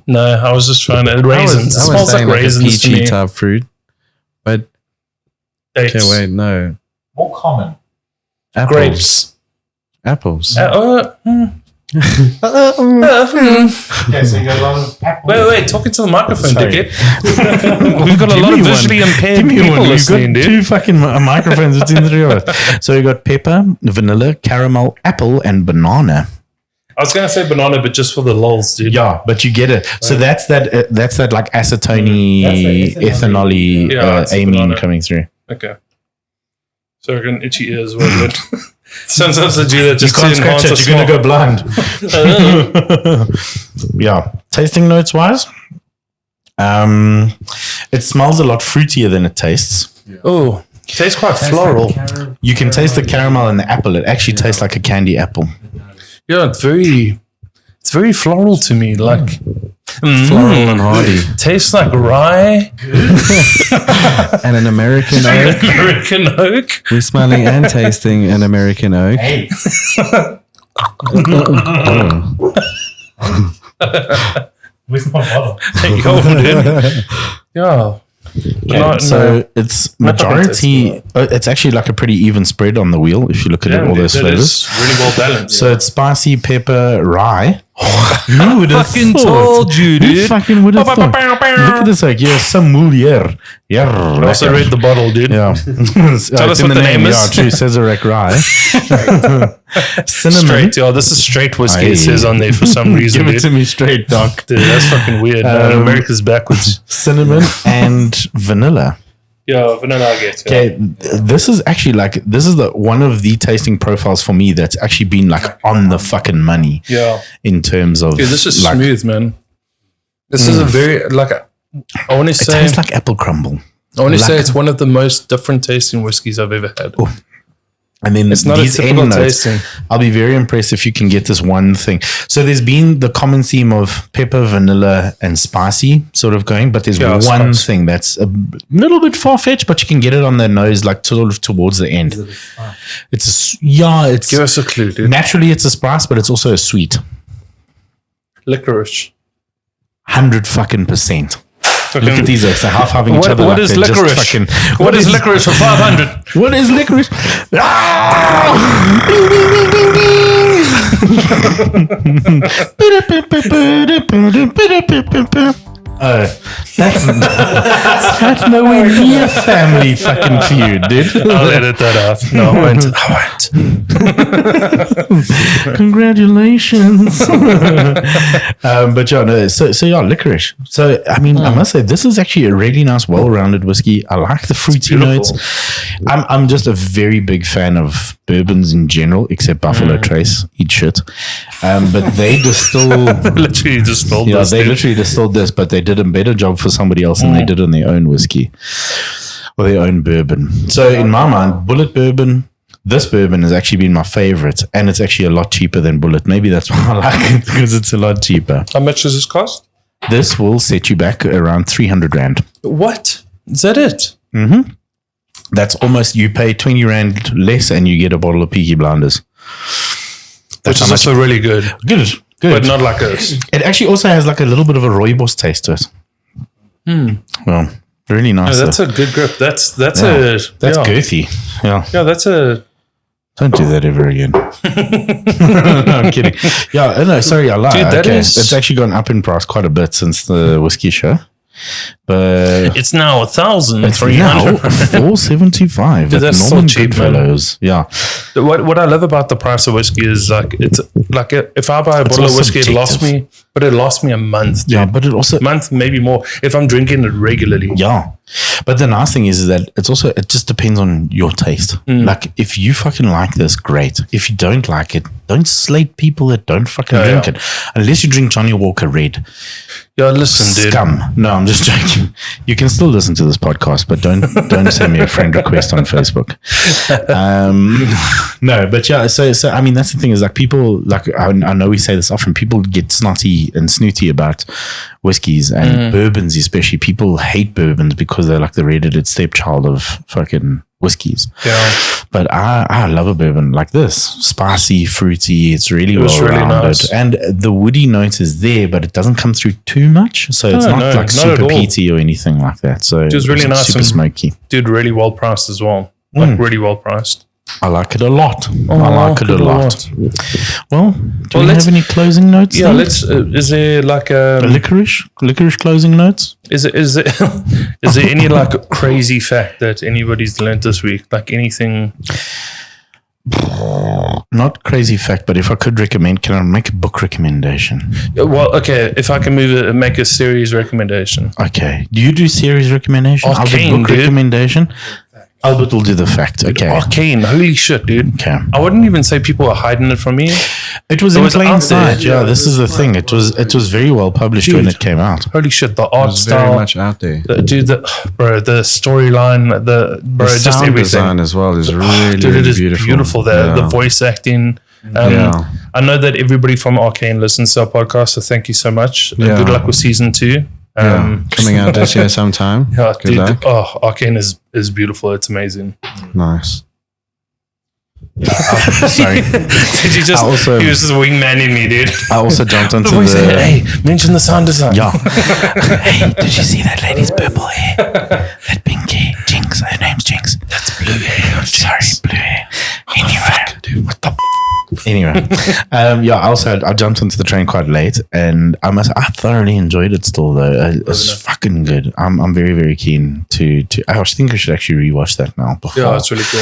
No, I was just trying to raisins. It I was smells like saying like a raisins to peachy me. type fruit. But Dates. okay, wait, no. More common. Apples. Grapes. Apples. Okay, so you got a lot of apple. Wait, talking to the microphone, Sorry. dickhead. We've got a Give lot of me one. visually impaired Give me people one. We've listening, got dude. two fucking microphones between the three of us. So you got pepper, vanilla, caramel, apple, and banana. I was going to say banana, but just for the lols, dude. Yeah, but you get it. So that's that like acetone, ethanol-y Yeah, it's a amine banana. coming through. Okay. So I got an itchy ear as well, dude. Sometimes I do that just You can't to scratch enhance it. the You're going to smell. go blind. Yeah. Tasting notes wise, it smells a lot fruitier than it tastes. Oh, tastes quite floral. You can taste the caramel and the apple. It actually tastes like a candy apple. Yeah, it's very floral to me. Like Floral and hardy. tastes like rye, And an American oak. American oak. We're smelling and tasting an American oak. Hey, where's my bottle? Yo, dude. Yeah. Okay, so it's majority. It's actually like a pretty even spread on the wheel if you look at it, all those flavors. really well balanced. So it's spicy, pepper, rye. Who would have fucking thought? told you, Who dude. fucking would have thought? Look at this, like, you're sommelier. Yeah, I also read the bottle, dude. Yeah. Tell us what the name is. Yeah, true. Sazerac Rye. Cinnamon. Straight, yo. This is straight whiskey. Aye. It says on there for some reason, Give it dude. to me straight, doc. Dude, that's fucking weird. Man. America's backwards. Cinnamon and vanilla. Yeah, vanilla I get. Yeah. Okay, this is actually like the one of the tasting profiles for me that's actually been like on the fucking money Yeah. in terms of Dude, this is like, smooth, man. This is a very I want to it say tastes like apple crumble. like- it's one of the most different tasting whiskeys I've ever had. And then It's not a these typical end notes, tasting. I'll be very impressed if you can get this one thing. So there's been the common theme of pepper, vanilla, and spicy sort of going, but there's Yeah, one spice. thing that's a little bit far-fetched, but you can get it on the nose like sort of towards the end. It's Give us a clue, dude. naturally it's a spice, but it's also a sweet. Licorice. 100% Look at these, they're half-having each What- other. what like is they're just licorice? fucking- What is licorice for 500? What is licorice? Ah! Ding, ding, ding, ding, ding. That's nowhere near family fucking feud, dude. I'll edit that out. No, I won't. Congratulations. But yeah, no, so yeah, licorice. So I mean, I must say this is actually a really nice, well-rounded whiskey. I like the fruity notes. I'm just a very big fan of bourbons in general, except Buffalo Trace. Eat shit. But they distill. Literally distilled Yeah, this. they dude. literally distilled this, but they did a better job for somebody else than they did on their own whiskey or their own bourbon. So in my mind, Bullet bourbon. This bourbon has actually been my favorite, and it's actually a lot cheaper than Bullet. Maybe that's why I like it, because it's a lot cheaper. How much does this cost? This will set you back around 300 Rand. What? Is that it? That's almost, you pay 20 Rand less and you get a bottle of Peaky Blinders. Which is also really good. Good. But not like this. It actually also has like a little bit of a rooibos taste to it. Well, really nice. No, that's a good grip. That's That's girthy. Yeah. Yeah, that's a... Don't do that ever again. No, I'm kidding. Yeah, no, sorry, I lied. Dude, that is- It's actually gone up in price quite a bit since the whiskey show. But It's now it's 1,300. now $4.75 Dude, at that's so Norman cheap, man. Goodfellows. Yeah. What I love about the price of whiskey is like it's like if I buy a bottle of all whiskey, it lasts me a month. Dude. Yeah, but it also Month, maybe more, if I'm drinking it regularly. Yeah. But the nice thing is that it just depends on your taste. Like if you fucking like this, great. If you don't like it, don't slate people that don't fucking drink it. Unless you drink Johnny Walker Red. Yeah, listen, dude. Scum. No, I'm just joking. You can still listen to this podcast, but don't send me a friend request on Facebook. No, but yeah, so I mean that's the thing is like people like I know we say this often, people get snotty and snooty about whiskeys and bourbons especially. People hate bourbons because they're like the redheaded stepchild of fucking whiskeys. Yeah. But I love a bourbon like this. Spicy, fruity, it's really well really rounded. nice. And the woody note is there, but it doesn't come through too much. So it's not no, like not at super all. peaty or anything like that. So It was really nice super and- smoky. Dude, really well priced as well. Like really well priced. I like it a lot. Oh, I like it a lot. Well, do we let's- have any closing notes? Yeah, then? let's. Is there like A licorice closing notes? is there any like crazy fact that anybody's learned this week? Like anything? Not crazy fact, but if I could recommend, can I make a book recommendation? Well, okay. If I can make a series recommendation. Okay. Do you do series recommendation? I'll do Arcane, book dude. recommendation. Albert will do the fact. Okay. Arcane, holy shit, dude. Okay. I wouldn't even say people are hiding it from me. It was in was plain out there. sight. Yeah, this is the thing. It was very well published when Dude. it came out. Holy shit, the art It's very style, much out there. the storyline, The just sound everything. design as well is really, Dude, it really is beautiful. The Yeah. voice acting. Yeah. I know that everybody from Arcane listens to our podcast, so thank you so much. Yeah. Good luck with season 2. Yeah. Coming out this year sometime. Yeah, Good dude, luck. Arcane is beautiful. It's amazing. Nice. Sorry. Did you just? I also- he was just wingmanning me, dude. I also jumped onto The voice the. hey, mention the sound design. Yeah. Hey, did you see that lady's purple hair? That pink hair. Jinx. Her name's Jinx. That's blue hair. I'm sorry, blue hair. Anyway, dude, what the Anyway, I jumped onto the train quite late, and I thoroughly enjoyed it. Still, though, it was fucking good. I'm very, very keen to. I think I should actually rewatch that now before Yeah, it's really cool.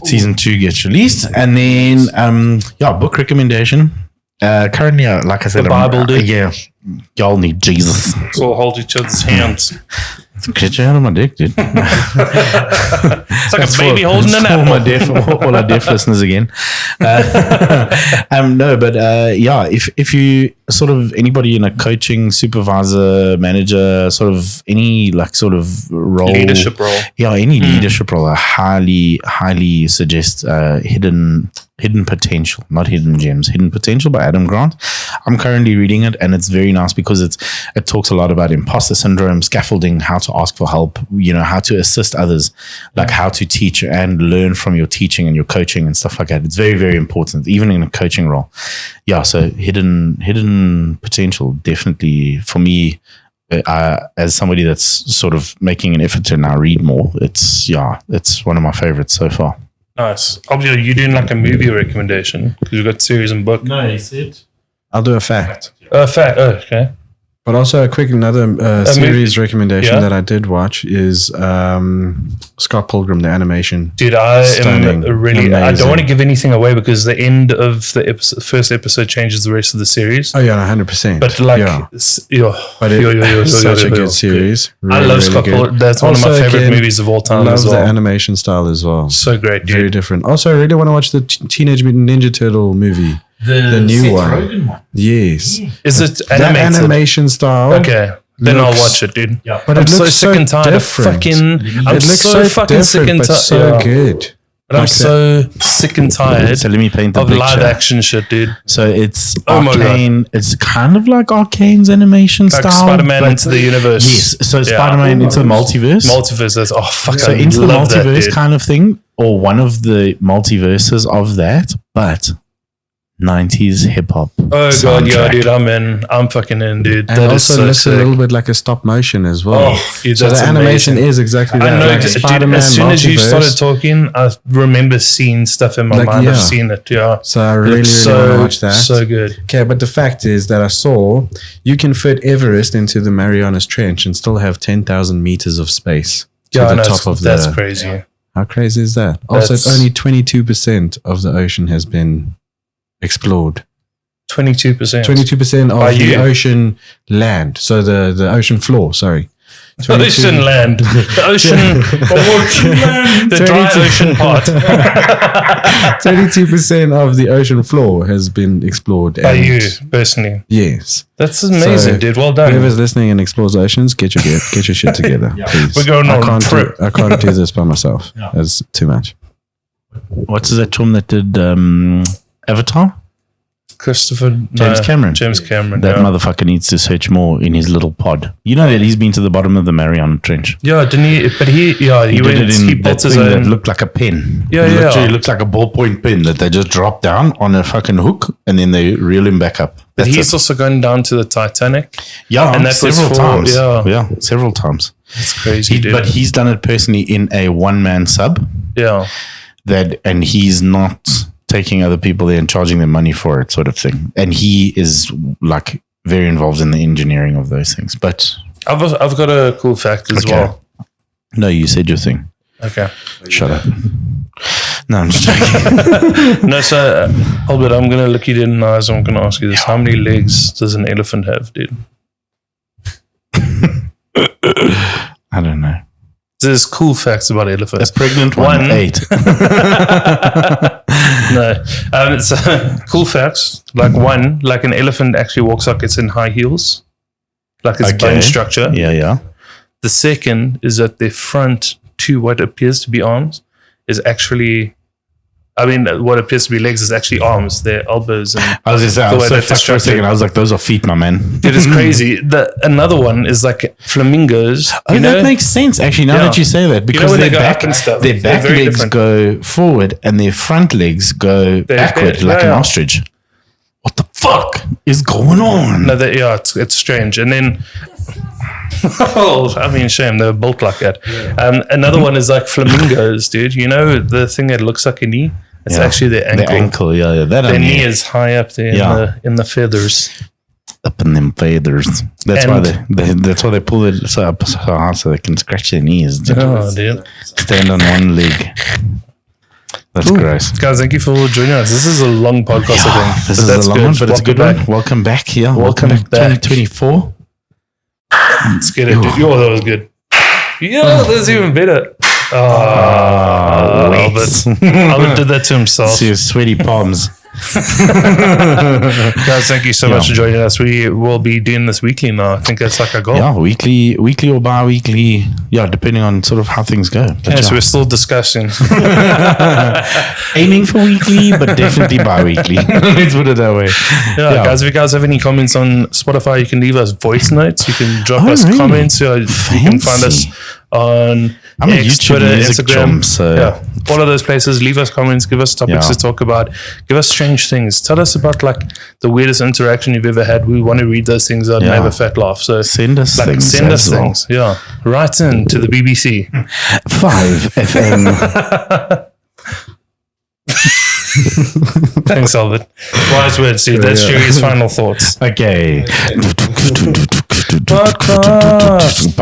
season 2 gets released, and then book recommendation. Currently, like I said, The Bible, dude. Yeah, y'all need Jesus. So we'll hold each other's hands. Get you out of my dick, dude. It's like a baby holding an all apple. my deaf, all our deaf listeners again. No, but if you sort of anybody in a coaching, supervisor, manager, sort of any like sort of role, Leadership role. yeah, any leadership role, I highly suggest Hidden Potential, not Hidden Gems, Hidden Potential by Adam Grant. I'm currently reading it, and it's very nice because it talks a lot about imposter syndrome, scaffolding, how to ask for help, how to assist others, like how to teach and learn from your teaching and your coaching and stuff like that. It's very, very important, even in a coaching role. Yeah, so Hidden Potential, definitely for me, as somebody that's sort of making an effort to now read more, it's one of my favorites so far. Nice. Obviously, you're doing like a movie recommendation because you've got series and book. No, he said. I'll do a fact. Fact. Oh, okay. But also a quick another series recommendation Yeah. that I did watch is Scott Pilgrim, the animation. Dude, I Stunning. am really. I Amazing. don't want to give anything away because the end of the first episode changes the rest of the series. Oh yeah, 100%. But like, yeah. but it's such a good series. I love Scott Pilgrim. That's one of my Also, favorite again, movies of all time Love as the well. animation style as well. So great, Very dude. different. Also, I really want to watch the Teenage Mutant Ninja Turtle movie. The new Seth one. Rogen one. Yes. Is it That animated? animation style. Okay, then looks- I'll watch it, dude. Yeah. But I'm it so looks sick and tired different. of fucking. I'm It looks so fucking sick and but tired. so good. But I'm Like so sick and tired So let me paint the of picture. live action shit, dude. So it's Oh my God. Arcane. It's kind of like Arcane's animation Like style. Spider-Man but- into the universe. Yes. So Yeah. Spider-Man into the multiverse. Multiverse. That's, oh fuck! So I into the love that, multiverse dude. kind of thing, or one of the multiverses of that, but 90s hip hop. Oh god, yeah, soundtrack. dude, I'm in. I'm fucking in, dude. And That is also so looks sick. a little bit like a stop motion as well. Oh, dude, so that's the animation amazing. is exactly that. I know, like dude, Spider-Man as soon as you multiverse. started talking, I remember seeing stuff in my Like, mind. yeah. I've seen it, yeah. So I It really, looks really want to watch that. So good. Okay, but the fact is that I saw you can fit Everest into the Marianas Trench and still have 10,000 meters of space to Yeah, I the know, top of that's the. crazy. How crazy is that? Also, it's That's- only 22% of the ocean has been explored. 22%. 22% By of the you. ocean land. So the ocean floor, sorry. The ocean land. The ocean. The dry 22. ocean part. 22% of the ocean floor has been explored. By and- you, personally. Yes. That's amazing, So, dude. Well done. Whoever's listening and explores oceans, get your shit together, please. We're going on I can't trip. I can't do this by myself. Yeah. It's too much. What's that chum that did Avatar? James Cameron. James Cameron. That yeah. motherfucker needs to search more in his little pod. You know that he's been to the bottom of the Mariana Trench. Yeah, didn't he? But he He went. did it in He that built his thing that own. looked like a pen. Yeah, It yeah. literally looks like a ballpoint pen that they just drop down on a fucking hook and then they reel him back up. But That's he's it. also gone down to the Titanic. Yeah, and that was several for- times. yeah. Several times. It's crazy, dude. But he's done it personally in a one-man sub. Yeah. And he's not taking other people there and charging them money for it, sort of thing. And he is like very involved in the engineering of those things. But I've got a cool fact as Okay. well. no, you said your thing. Okay. Shut up. No, I'm just joking. No, so Albert, I'm gonna look you in the eyes. I'm gonna ask you this: how many legs does an elephant have, dude? I don't know. There's cool facts about elephants. A pregnant one, One. 8. No, it's cool facts. Like an elephant actually walks like it's in high heels, like its Okay. bone structure. Yeah. The second is that their front two, what appears to be arms, is actually, what appears to be legs is actually arms. Their elbows and I was just saying, I The was way so they're fucked for a constructed. second. I was like, those are feet, my man. dude, it's crazy. Another one is like flamingos. Oh, you know? that makes sense, actually, now Yeah. that you say that. Because when their they go back, up and stuff, their they're back very legs different. go forward and their front legs go backward, yeah, like an yeah. ostrich. What the fuck is going on? No, it's strange. And then, shame they were built like that. Another one is like flamingos, dude. You know the thing that looks like a knee? It's Yeah. actually their ankle. The ankle, yeah. That I Their knew. knee is high up there Yeah. in the feathers. Up in them feathers. That's And- why that's why they pull it so up so hard so they can scratch their knees. Oh, dude. Stand on one leg. That's gross. Guys, thank you for joining us. This is a long podcast, I think. This but is that's a long good. one, but it's a good Welcome one. back. Welcome back here. Welcome back. 2024. Let's get it, dude. Yo, that was good. Yo, that was even better. Albert did that to himself. See your sweaty palms. Guys, thank you so Yeah. much for joining us. We will be doing this weekly now. I think that's like our goal. Yeah, weekly or bi-weekly. Yeah, depending on sort of how things go. But Yes, yeah. we're still discussing. Aiming for weekly, but definitely bi-weekly. Let's put it that way. Yeah, guys, if you guys have any comments on Spotify, you can leave us voice notes. You can drop Oh, us really? comments. You can find us Fancy. on I'm a X, YouTube Twitter, music Instagram. chum, so- yeah, all of those places. Leave us comments. Give us topics Yeah. to talk about. Give us strange things. Tell us about like the weirdest interaction you've ever had. We want to read those things out and Yeah. have a fat laugh. So Send us like, things. send us as well. things. Yeah, write in to the BBC. 5 FM. Thanks, Albert. Wise words, dude. That's Sherry's final thoughts. Okay. Podcast.